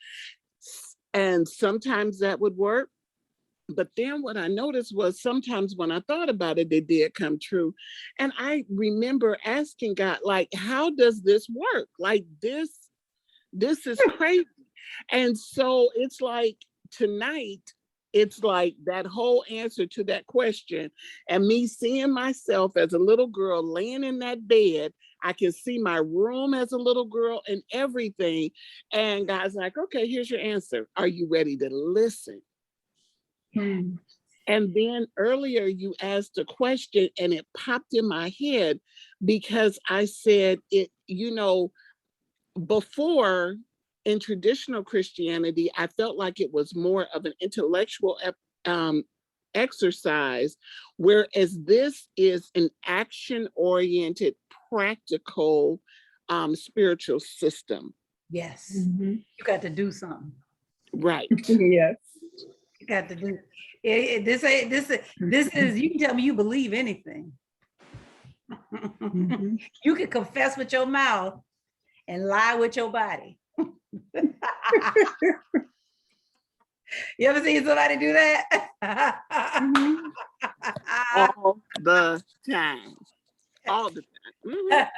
And sometimes that would work. But then what I noticed was sometimes when I thought about it, it did come true. And I remember asking God, like, how does this work? Like this is crazy. And so it's like tonight, it's like that whole answer to that question and me seeing myself as a little girl laying in that bed. I can see my room as a little girl and everything. And God's like, okay, here's your answer. Are you ready to listen? Hmm. And then earlier you asked a question and it popped in my head because I said it, before in traditional Christianity, I felt like it was more of an intellectual exercise, whereas this is an action-oriented, practical spiritual system. Yes. Mhm. You got to do something. Right. Yes. You got to do. This is. You can tell me you believe anything. Mhm. You can confess with your mouth and lie with your body. You ever seen somebody do that? Mhm. All the time. All the time. Mhm.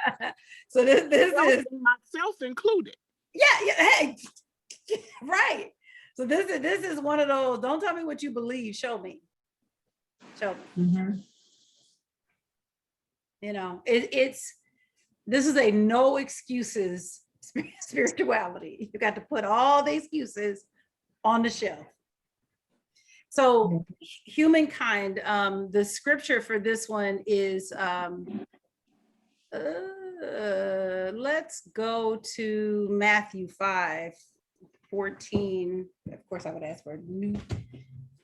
So this is Myself included. yeah, hey, right. So this is one of those. Don't tell me what you believe. Show me. Show me. Mhm. This is a no excuses spirituality. You got to put all the excuses on the shelf. So humankind, the scripture for this one is, let's go to Matthew 5:14. Of course, I would ask for a New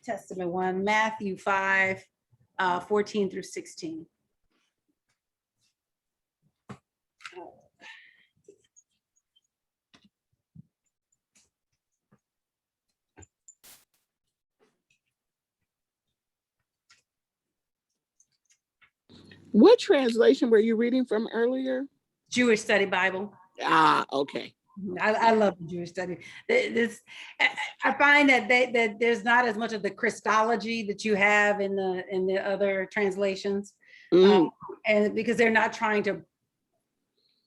Testament one, Matthew 5:14 through 16. What translation were you reading from earlier? Jewish Study Bible. Ah, okay. I love the Jewish study. I find that that there's not as much of the Christology that you have in the other translations, Mm, and because they're not trying to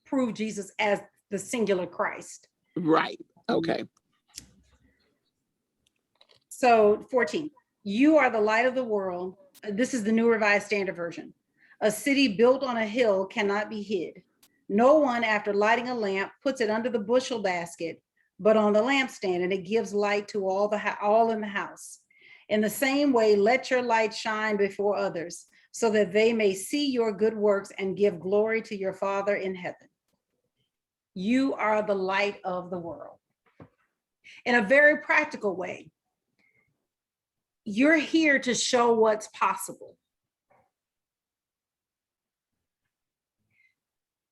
prove Jesus as the singular Christ. right. Okay. So 14, you are the light of the world. This is the New Revised Standard Version. A city built on a hill cannot be hid. No one, after lighting a lamp, puts it under the bushel basket, but on the lampstand, and it gives light to all in the house. In the same way, let your light shine before others, so that they may see your good works and give glory to your Father in heaven. You are the light of the world. In a very practical way, you're here to show what's possible.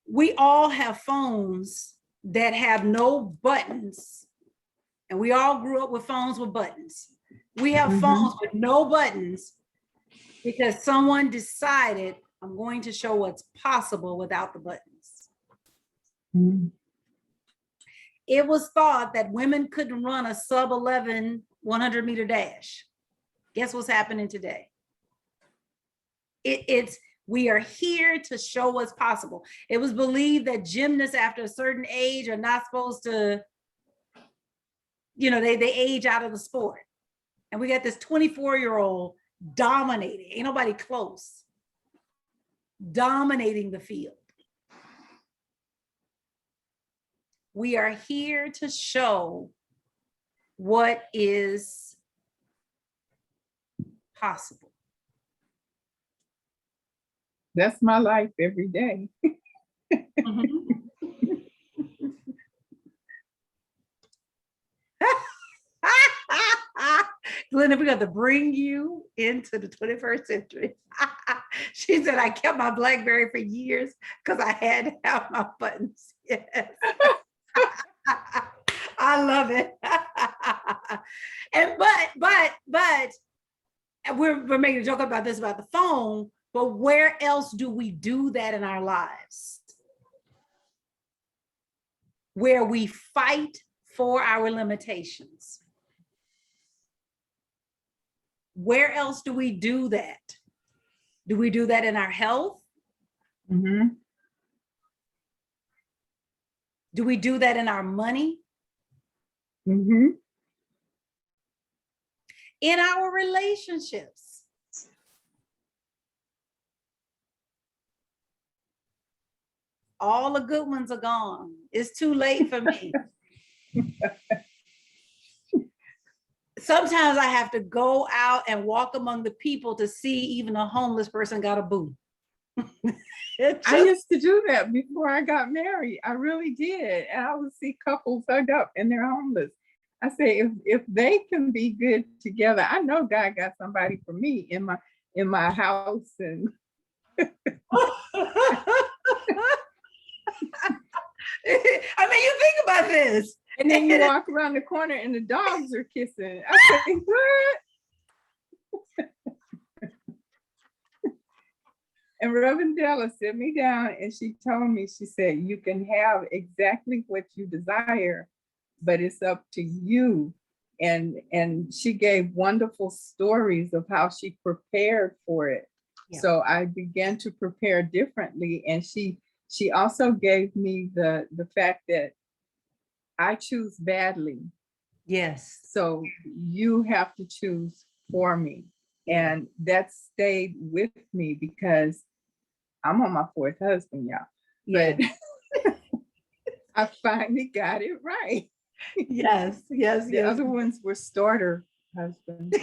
We all have phones that have no buttons, and we all grew up with phones with buttons. We have phones with no buttons because someone decided, I'm going to show what's possible without the buttons. It was thought that women couldn't run a sub 11 100-meter dash. Guess what's happening today? We are here to show what's possible. It was believed that gymnasts after a certain age are not supposed to, they age out of the sport. And we got this 24-year-old dominating, ain't nobody close, dominating the field. We are here to show what is possible. That's my life every day. Glenda, we got to bring you into the 21st century. She said, I kept my BlackBerry for years because I had to have my buttons. Yes. I love it. And but we're making a joke about this, about the phone, but where else do we do that in our lives? Where we fight for our limitations. Where else do we do that? Do we do that in our health? Do we do that in our money? In our relationships? All the good ones are gone. It's too late for me. Sometimes I have to go out and walk among the people to see even a homeless person got a boo. I used to do that before I got married. I really did. And I would see couples hugged up and they're homeless. I say, if they can be good together, I know God got somebody for me in my house. And I mean, you think about this. And then you walk around the corner and the dogs are kissing. I say, what? And Reverend Della sat me down and she told me, she said, you can have exactly what you desire, but it's up to you. And she gave wonderful stories of how she prepared for it. Yeah. So I began to prepare differently. And she also gave me the fact that I choose badly. Yes. So you have to choose for me. And that stayed with me because I'm on my fourth husband, y'all. Yeah. But I finally got it right. Yes. The other ones were starter husbands.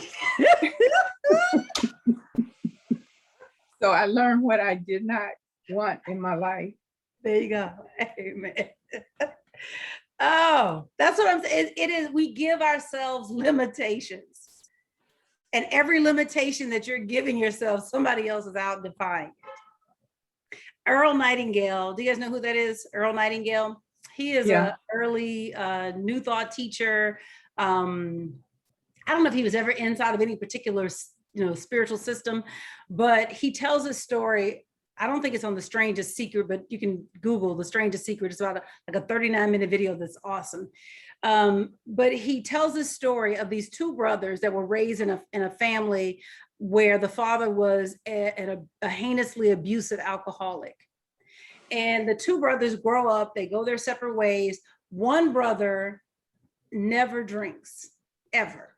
So I learned what I did not want in my life. There you go. Amen. Oh, that's what I'm saying. It is, we give ourselves limitations. And every limitation that you're giving yourself, somebody else is out defying it. Earl Nightingale, do you guys know who that is? Earl Nightingale? He is an early New Thought teacher. I don't know if he was ever inside of any particular spiritual system, but he tells a story I don't think it's on The Strangest Secret, but you can Google The Strangest Secret. It's about like a 39-minute video that's awesome. But he tells this story of these two brothers that were raised in a family where the father was a heinously abusive alcoholic. And the two brothers grow up, they go their separate ways. One brother never drinks, ever.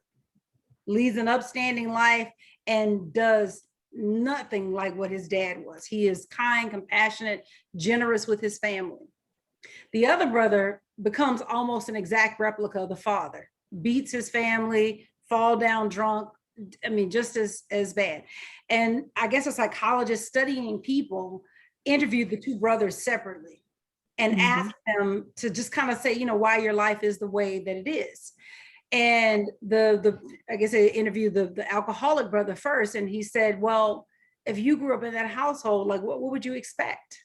Leads an upstanding life and does nothing like what his dad was. He is kind, compassionate, generous with his family. The other brother becomes almost an exact replica of the father, beats his family, fall down drunk. I mean, just as bad. And I guess a psychologist studying people interviewed the two brothers separately and asked them to just kind of say, why your life is the way that it is. And I guess they interviewed the alcoholic brother first, and he said, well, if you grew up in that household, like what would you expect?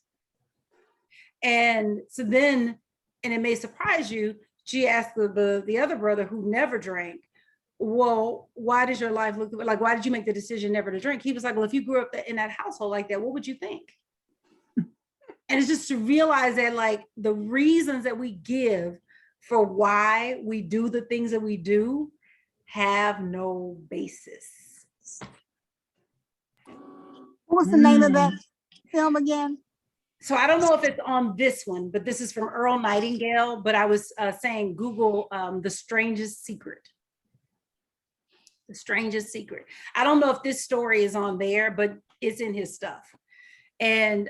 And so then, and it may surprise you, she asked the other brother who never drank, well, why does your life look like, why did you make the decision never to drink? He was like, well, if you grew up in that household like that, what would you think? And it's just to realize that like the reasons that we give for why we do the things that we do have no basis. What was the name of that film again? So I don't know if it's on this one, but this is from Earl Nightingale, but I was saying Google The Strangest Secret. The Strangest Secret. I don't know if this story is on there, but it's in his stuff. And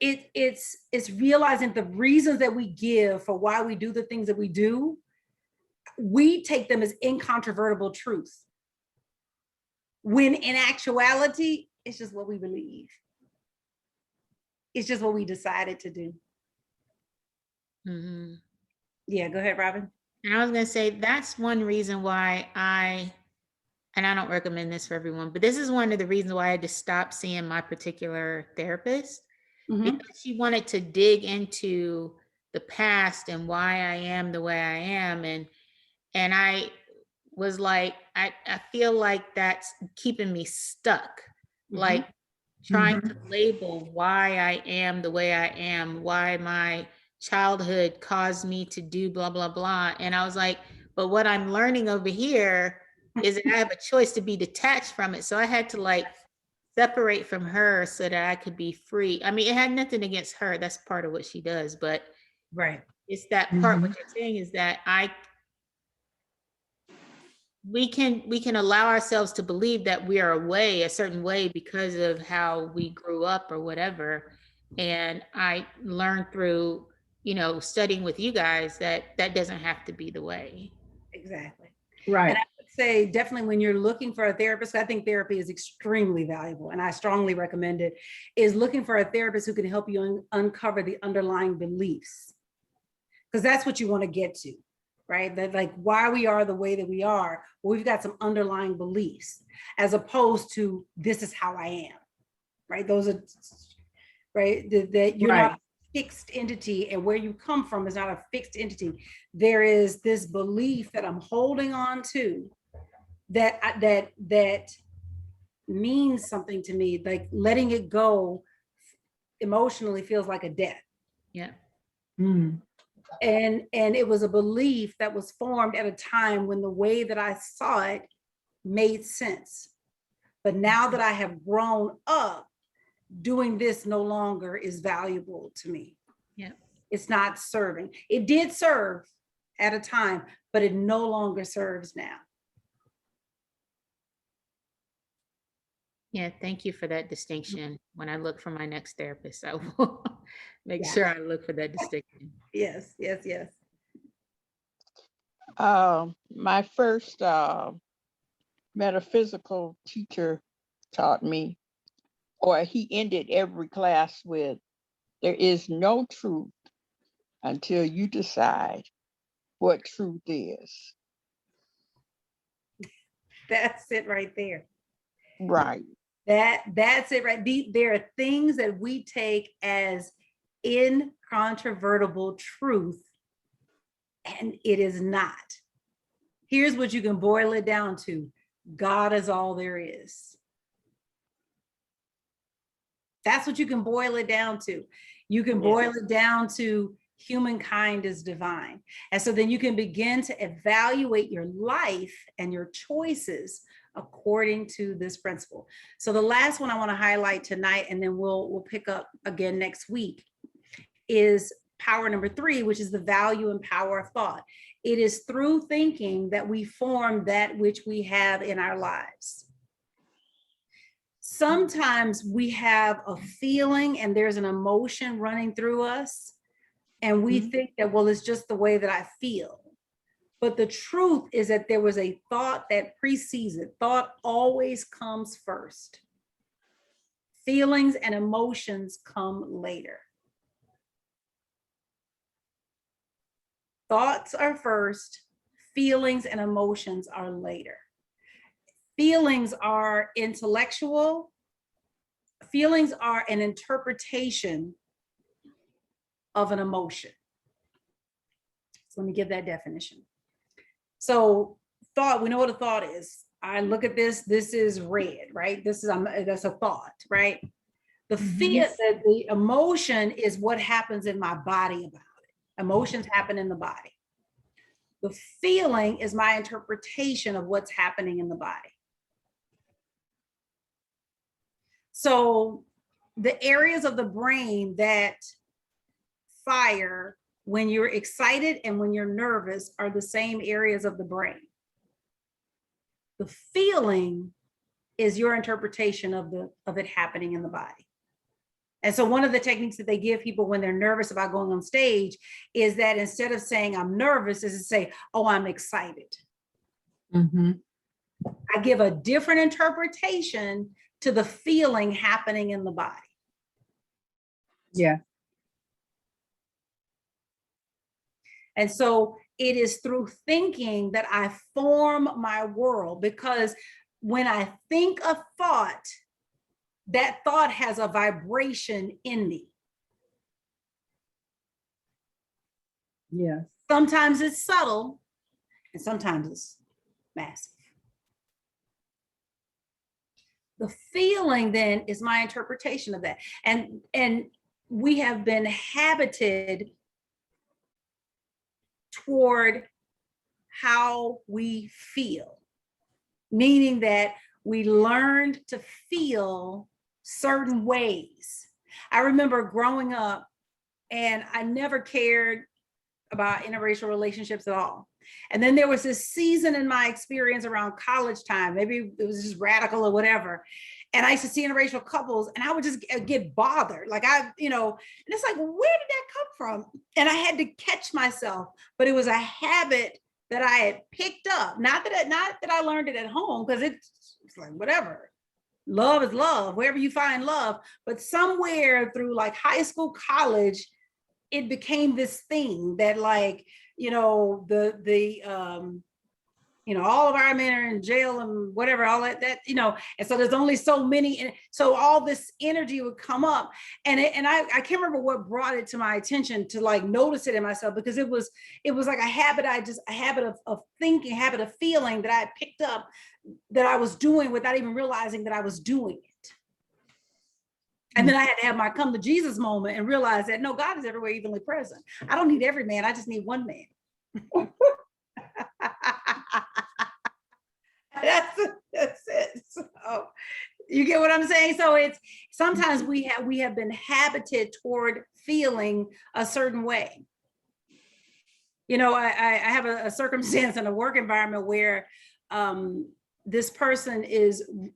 it's realizing the reasons that we give for why we do the things that we do, we take them as incontrovertible truth. When in actuality, it's just what we believe. It's just what we decided to do. Mm-hmm. Yeah, go ahead, Robin. And I was going to say, that's one reason why and I don't recommend this for everyone, but this is one of the reasons why I had to stop seeing my particular therapist, because she wanted to dig into the past and why I am the way I am. And I was like, I feel like that's keeping me stuck, like trying to label why I am the way I am, why my childhood caused me to do blah, blah, blah. And I was like, but what I'm learning over here is that I have a choice to be detached from it. So I had to like separate from her so that I could be free. I mean, it had nothing against her. That's part of what she does, but Right. it's that part. What you're saying is that we can allow ourselves to believe that we are a certain way because of how we grew up or whatever. And I learned through, studying with you guys that doesn't have to be the way. Exactly. Right. And I would say definitely when you're looking for a therapist, I think therapy is extremely valuable and I strongly recommend it, is looking for a therapist who can help you uncover the underlying beliefs. Because that's what you want to get to, right? That like why we are the way that we are, well, we've got some underlying beliefs as opposed to this is how I am, right? Those are, right? That you're not a fixed entity and where you come from is not a fixed entity. There is this belief that I'm holding on to that means something to me, like letting it go emotionally feels like a death. Yeah. And it was a belief that was formed at a time when the way that I saw it made sense. But now that I have grown up, doing this no longer is valuable to me. Yeah. It's not serving. It did serve at a time, but it no longer serves now. Yeah, thank you for that distinction. When I look for my next therapist, I will make sure I look for that distinction. Yes, yes, yes. My first metaphysical teacher taught me, or he ended every class with, there is no truth until you decide what truth is. That's it right there. Right. That's it right. There are things that we take as incontrovertible truth, and it is not. Here's what you can boil it down to. God is all there is. That's what you can boil it down to. You can boil it down to humankind is divine. And so then you can begin to evaluate your life and your choices according to this principle. So the last one I want to highlight tonight, and then we'll pick up again next week, is power number 3, which is the value and power of thought. It is through thinking that we form that which we have in our lives. Sometimes we have a feeling and there's an emotion running through us, and we think that, well, it's just the way that I feel. But the truth is that there was a thought that precedes it. Thought always comes first. Feelings and emotions come later. Thoughts are first, feelings and emotions are later. Feelings are intellectual. Feelings are an interpretation of an emotion. So let me give that definition. So thought, we know what a thought is. I look at this is red, right? That's a thought, right? The emotion is what happens in my body about it. Emotions happen in the body. The feeling is my interpretation of what's happening in the body. So the areas of the brain that fire when you're excited and when you're nervous are the same areas of the brain. The feeling is your interpretation of it happening in the body. And so one of the techniques that they give people when they're nervous about going on stage is that instead of saying I'm nervous, is to say, oh, I'm excited. I give a different interpretation to the feeling happening in the body. Yeah. And so it is through thinking that I form my world, because when I think a thought, that thought has a vibration in me. Yes. Sometimes it's subtle and sometimes it's massive. The feeling then is my interpretation of that. And we have been habited toward how we feel, meaning that we learned to feel certain ways. I remember growing up and I never cared about interracial relationships at all. And then there was this season in my experience around college time, maybe it was just radical or whatever. And I used to see interracial couples and I would just get bothered. Like and it's like, where did that come from? And I had to catch myself, but it was a habit that I had picked up. Not that I learned it at home, because it's like, whatever. Love is love, wherever you find love. But somewhere through like high school, college, it became this thing that like, all of our men are in jail and whatever, all that, and so there's only so many. And so all this energy would come up, and I can't remember what brought it to my attention to like notice it in myself, because it was like a habit, a habit of thinking, habit of feeling that I had picked up that I was doing without even realizing that I was doing it. And then I had to have my come to Jesus moment and realize that no, God is everywhere evenly present. I don't need every man, I just need one man. That's it. So you get what I'm saying? So it's sometimes we have been habited toward feeling a certain way. I have a circumstance in a work environment where this person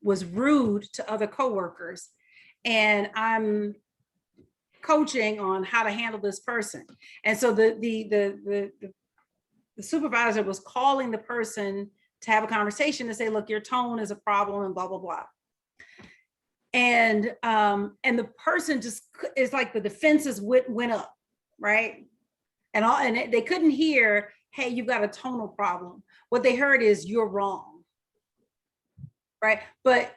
was rude to other coworkers, and I'm coaching on how to handle this person. And so the supervisor was calling the person to have a conversation to say, look, your tone is a problem and blah, blah, blah. And the person just, it's like the defenses went up, right? And they couldn't hear, hey, you've got a tonal problem. What they heard is you're wrong, right? But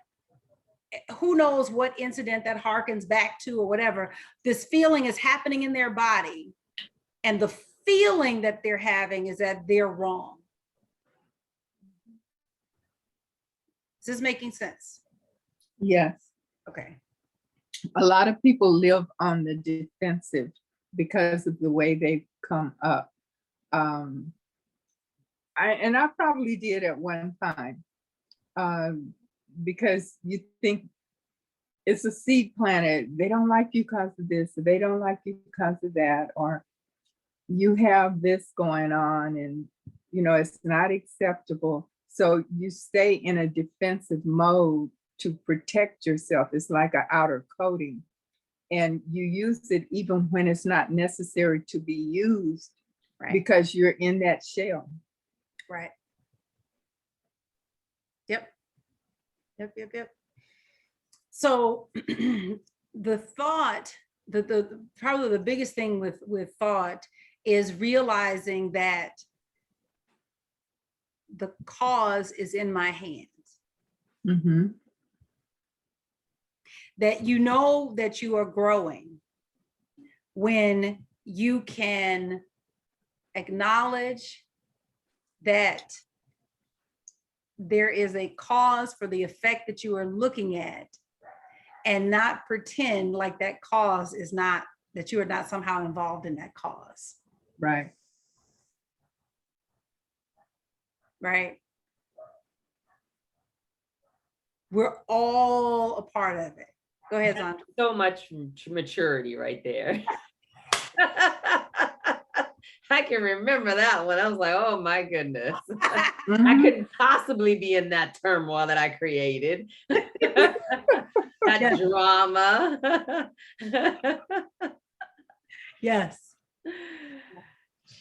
who knows what incident that harkens back to or whatever. This feeling is happening in their body, and the feeling that they're having is that they're wrong. Is this making sense? Yes. Okay. a lot of people live on the defensive because of the way they've come up. I probably did at one time, because you think it's a seed planted. They don't like you because of this, or they don't like you because of that, or you have this going on and it's not acceptable. So you stay in a defensive mode to protect yourself. It's like an outer coating. And you use it even when it's not necessary to be used, Right. because you're in that shell. Right. Yep. So the thought, the probably the biggest thing with thought is realizing that the cause is in my hands. Mm-hmm. That you know that you are growing when you can acknowledge that there is a cause for the effect that you are looking at, and not pretend like that cause is not, that you are not somehow involved in that cause. Right. Right? We're all a part of it. Go ahead, Sandra. So much maturity right there. I can remember that one. I was like, oh my goodness. I couldn't possibly be in that turmoil that I created. That drama. Yes.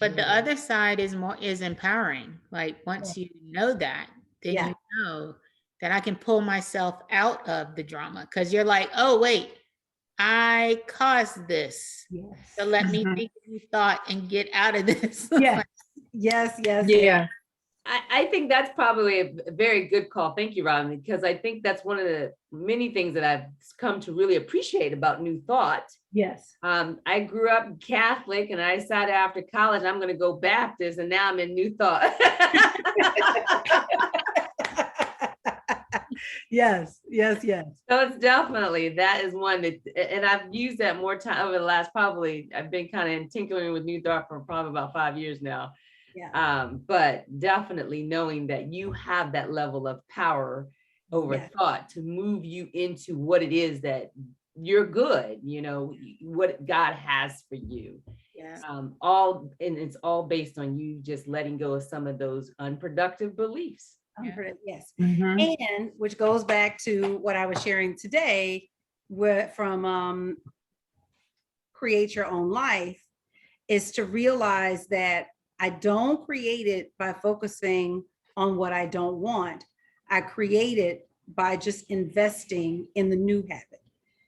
But the other side is empowering. Like once you know that, then you know that I can pull myself out of the drama, because you're like, oh wait, I caused this. Yes. So let me think a new thought and get out of this. Yes. Yes. Yeah. I think that's probably a very good call. Thank you, Robin, because I think that's one of the many things that I've come to really appreciate about New Thought. Yes. I grew up Catholic and I decided after college, I'm going to go Baptist, and now I'm in New Thought. Yes. So it's definitely, that is one that, and I've used that more time over the last, probably, I've been kind of tinkering with New Thought for probably about 5 years now. Yeah. But definitely knowing that you have that level of power over thought to move you into what it is that you're good, what God has for you. Yeah. And it's all based on you just letting go of some of those unproductive beliefs. Yes. Mm-hmm. And which goes back to what I was sharing today from Create Your Own Life, is to realize that I don't create it by focusing on what I don't want. I create it by just investing in the new habit.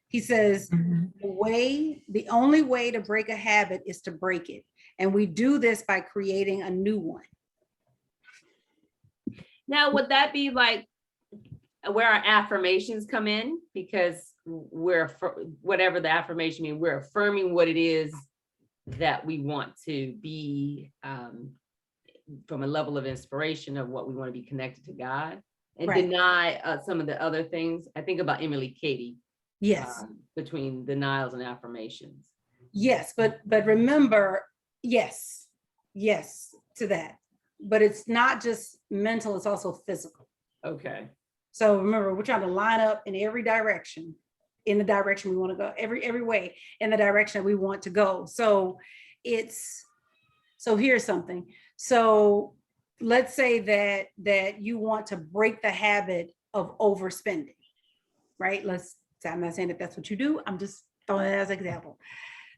He says, the only way to break a habit is to break it. And we do this by creating a new one. Now, would that be like where our affirmations come in? Because whatever the affirmation means, we're affirming what it is that we want to be, from a level of inspiration of what we want to be connected to God, and deny some of the other things. I think about Emily Cady. Yes. Between denials and affirmations. Yes, but remember, yes to that. But it's not just mental, it's also physical. Okay. So remember, we're trying to line up in every direction, in the direction we want to go, every way in the direction that we want to go. So here's something. So let's say that you want to break the habit of overspending, right? I'm not saying that that's what you do. I'm just throwing it as an example.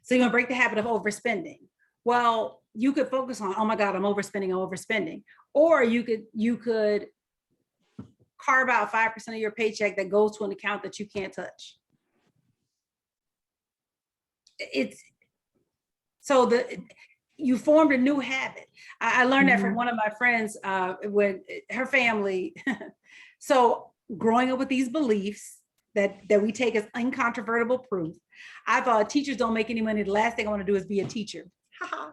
So you're gonna break the habit of overspending. Well, you could focus on, oh my God, I'm overspending. Or you could carve out 5% of your paycheck that goes to an account that you can't touch. You formed a new habit. I learned that from one of my friends when her family. So growing up with these beliefs that we take as incontrovertible proof, I thought teachers don't make any money. The last thing I want to do is be a teacher.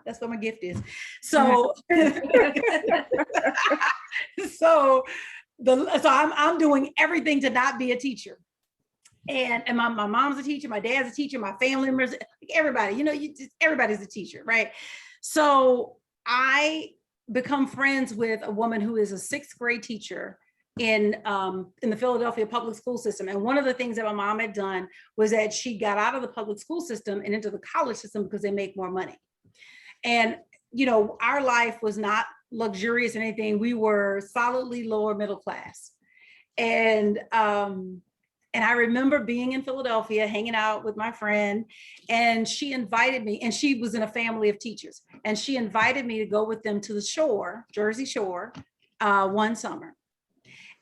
That's what my gift is. So, so I'm doing everything to not be a teacher. And my mom's a teacher, my dad's a teacher, my family members, everybody, everybody's a teacher, right? So I become friends with a woman who is a 6th grade teacher in the Philadelphia public school system. And one of the things that my mom had done was that she got out of the public school system and into the college system because they make more money. And, our life was not luxurious or anything. We were solidly lower middle class. And I remember being in Philadelphia, hanging out with my friend, and she invited me, and she was in a family of teachers, and she invited me to go with them to the shore, Jersey Shore, one summer.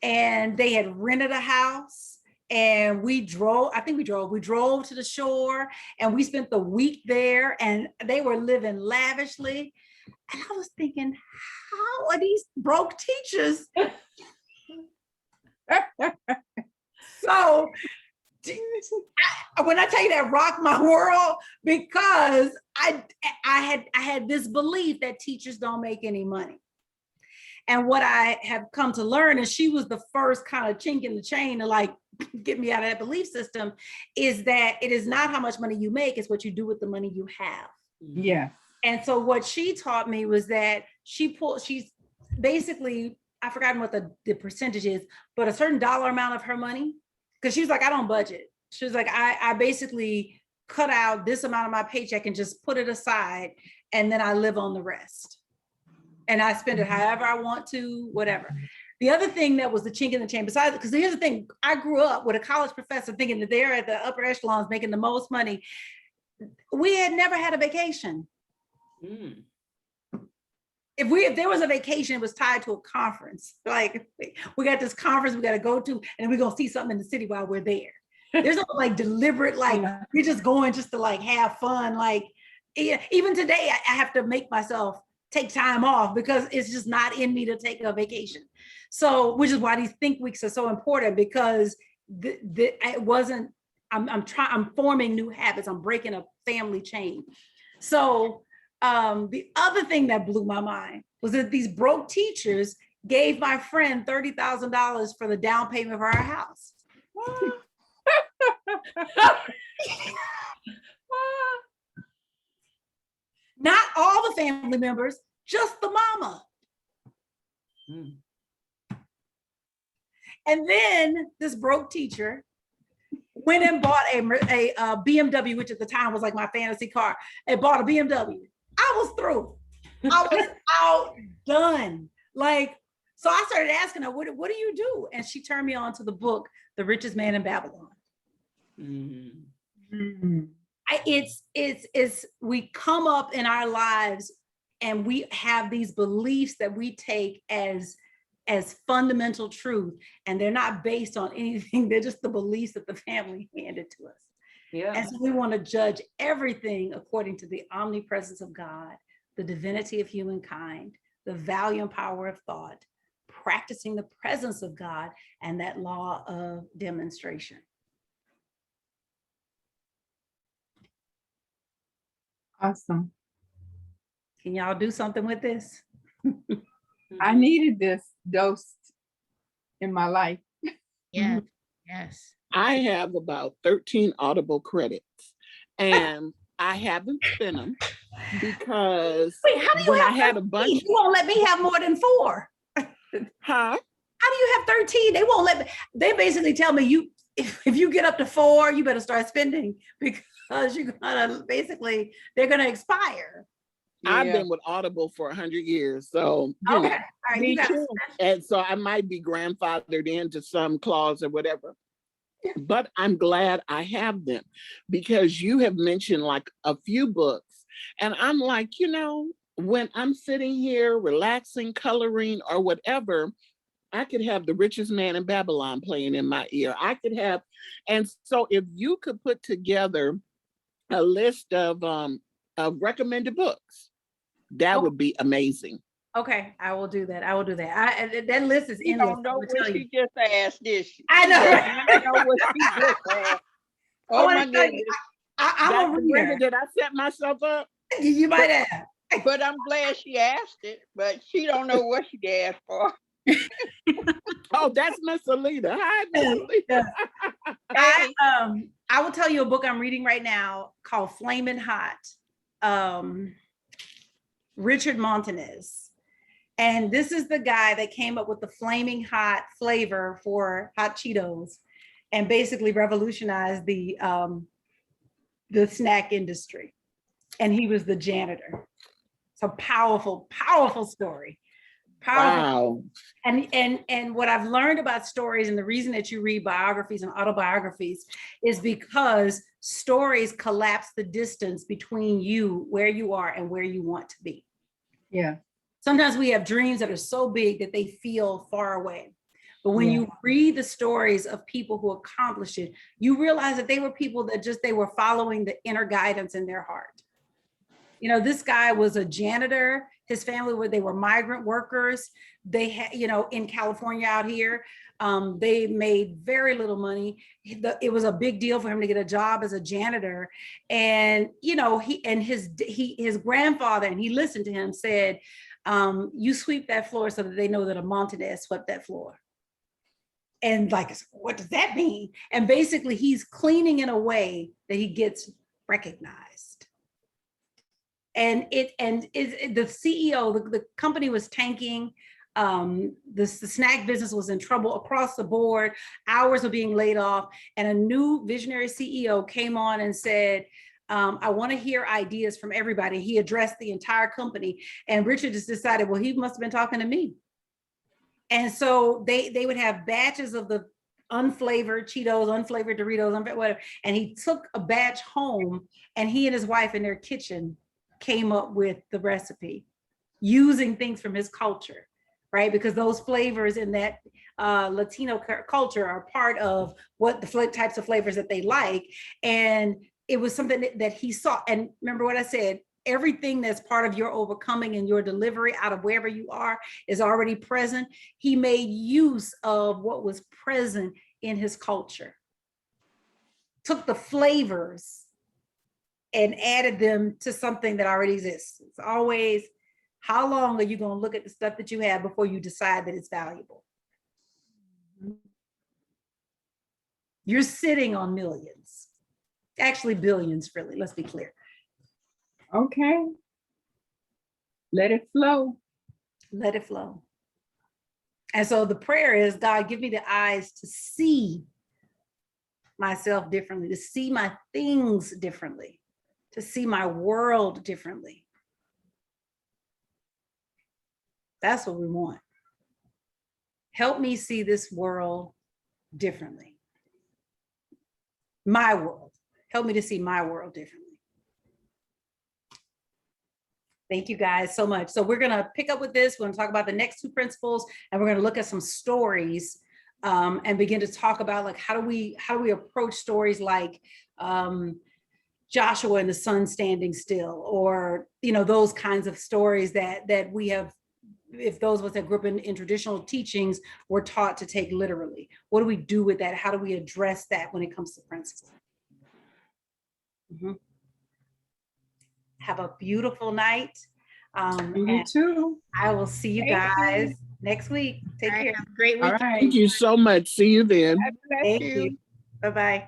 And they had rented a house, and we drove to the shore, and we spent the week there, and they were living lavishly. And I was thinking, how are these broke teachers? So when I tell you that rocked my world, because I had this belief that teachers don't make any money. And what I have come to learn, and she was the first kind of chink in the chain to like get me out of that belief system, is that it is not how much money you make, it's what you do with the money you have. Yeah. And so what she taught me was that she's basically, I've forgotten what the percentage is, but a certain dollar amount of her money, because she was like, I don't budget. She was like, I basically cut out this amount of my paycheck and just put it aside, and then I live on the rest. And I spend it however I want to, whatever. The other thing that was the chink in the chain, besides, because here's the thing, I grew up with a college professor thinking that they're at the upper echelons making the most money. We had never had a vacation. Mm. If there was a vacation, it was tied to a conference. Like, we got this conference we got to go to, and then we're going to see something in the city while we're there. There's no like deliberate, like we're just going just to like have fun. Like, even today, I have to make myself take time off because it's just not in me to take a vacation. So, which is why these think weeks are so important, because it wasn't, I'm forming new habits. I'm breaking a family chain. So the other thing that blew my mind was that these broke teachers gave my friend $30,000 for the down payment of our house. Not all the family members, just the mama. Mm. And then this broke teacher went and bought a BMW, which at the time was like my fantasy car, and bought a BMW. I was through. I was outdone. Like, so I started asking her, what do you do? And she turned me on to the book, The Richest Man in Babylon. Mm. It's we come up in our lives and we have these beliefs that we take as fundamental truth, and they're not based on anything. They're just the beliefs that the family handed to us. Yeah. And so we want to judge everything according to the omnipresence of God, the divinity of humankind, the value and power of thought, practicing the presence of God, and that law of demonstration. Awesome. Can y'all do something with this? I needed this dose in my life. Yeah. Yes. I have about 13 Audible credits, and I haven't spent them because Wait, how do you when I have had 13? a bunch. You won't let me have more than 4. Huh? How do you have 13? They won't let me. They basically tell me if you get up to 4, you better start spending, because you're gonna basically, they're gonna expire. I've Yeah. been with Audible for 100 years, so you Okay, know. all right, Me you got too. And so I might be grandfathered into some clause or whatever. But I'm glad I have them, because you have mentioned like a few books. And I'm like, when I'm sitting here relaxing, coloring or whatever, I could have The Richest Man in Babylon playing in my ear. I could have. And so if you could put together a list of recommended books, that would be amazing. Okay, I will do that. That list is You endless. don't know I'm gonna what tell she you. just asked, did she? I know. She Right? doesn't know what she just asked. I Oh wanna my tell you, goodness. I'm That's over Brenda, here. did I set myself up? You might have. But I'm glad she asked it, but she don't know what she asked for. Oh, that's Miss Alita. Hi, Miss Alita. Yeah. Okay. I will tell you a book I'm reading right now called Flamin' Hot. Richard Montanez. And this is the guy that came up with the flaming hot flavor for hot Cheetos and basically revolutionized the snack industry. And he was the janitor. It's a powerful, powerful story. Powerful. Wow. And what I've learned about stories, and the reason that you read biographies and autobiographies, is because stories collapse the distance between you, where you are, and where you want to be. Yeah. Sometimes we have dreams that are so big that they feel far away. But when you read the stories of people who accomplished it, you realize that they were people that they were following the inner guidance in their heart. You know, this guy was a janitor. His family they were migrant workers. They had, in California out here, they made very little money. It was a big deal for him to get a job as a janitor. And, his grandfather, and he listened to him, said, you sweep that floor so that they know that a Montanez swept that floor. And like, what does that mean? And basically he's cleaning in a way that he gets recognized. And the CEO, the company was tanking. The snack business was in trouble across the board. Hours were being laid off. And a new visionary CEO came on and said, I want to hear ideas from everybody. He addressed the entire company. And Richard just decided, well, he must have been talking to me. And so they would have batches of the unflavored Cheetos, unflavored Doritos, whatever. And he took a batch home, and he and his wife in their kitchen came up with the recipe using things from his culture, right? Because those flavors in that Latino culture are part of what the types of flavors that they like. And it was something that he saw. And remember what I said, everything that's part of your overcoming and your delivery out of wherever you are is already present. He made use of what was present in his culture, took the flavors and added them to something that already exists. It's always, how long are you going to look at the stuff that you have before you decide that it's valuable? You're sitting on millions, actually billions, really, let's be clear. Okay. Let it flow. Let it flow. And so the prayer is, God, give me the eyes to see myself differently, to see my things differently, to see my world differently. That's what we want. Help me see this world differently. My world. Help me to see my world differently. Thank you guys so much. So we're going to pick up with this. We're going to talk about the next two principles, and we're going to look at some stories and begin to talk about, like, how do we approach stories like Joshua and the sun standing still, or those kinds of stories that we have, if those of us that grew up in traditional teachings were taught to take literally. What do we do with that? How do we address that when it comes to principle? Have a beautiful night. You too. I will see you guys next week. Take care. Have a great All weekend. right. Thank you so much. See you then. God bless Thank you. you. Bye-bye.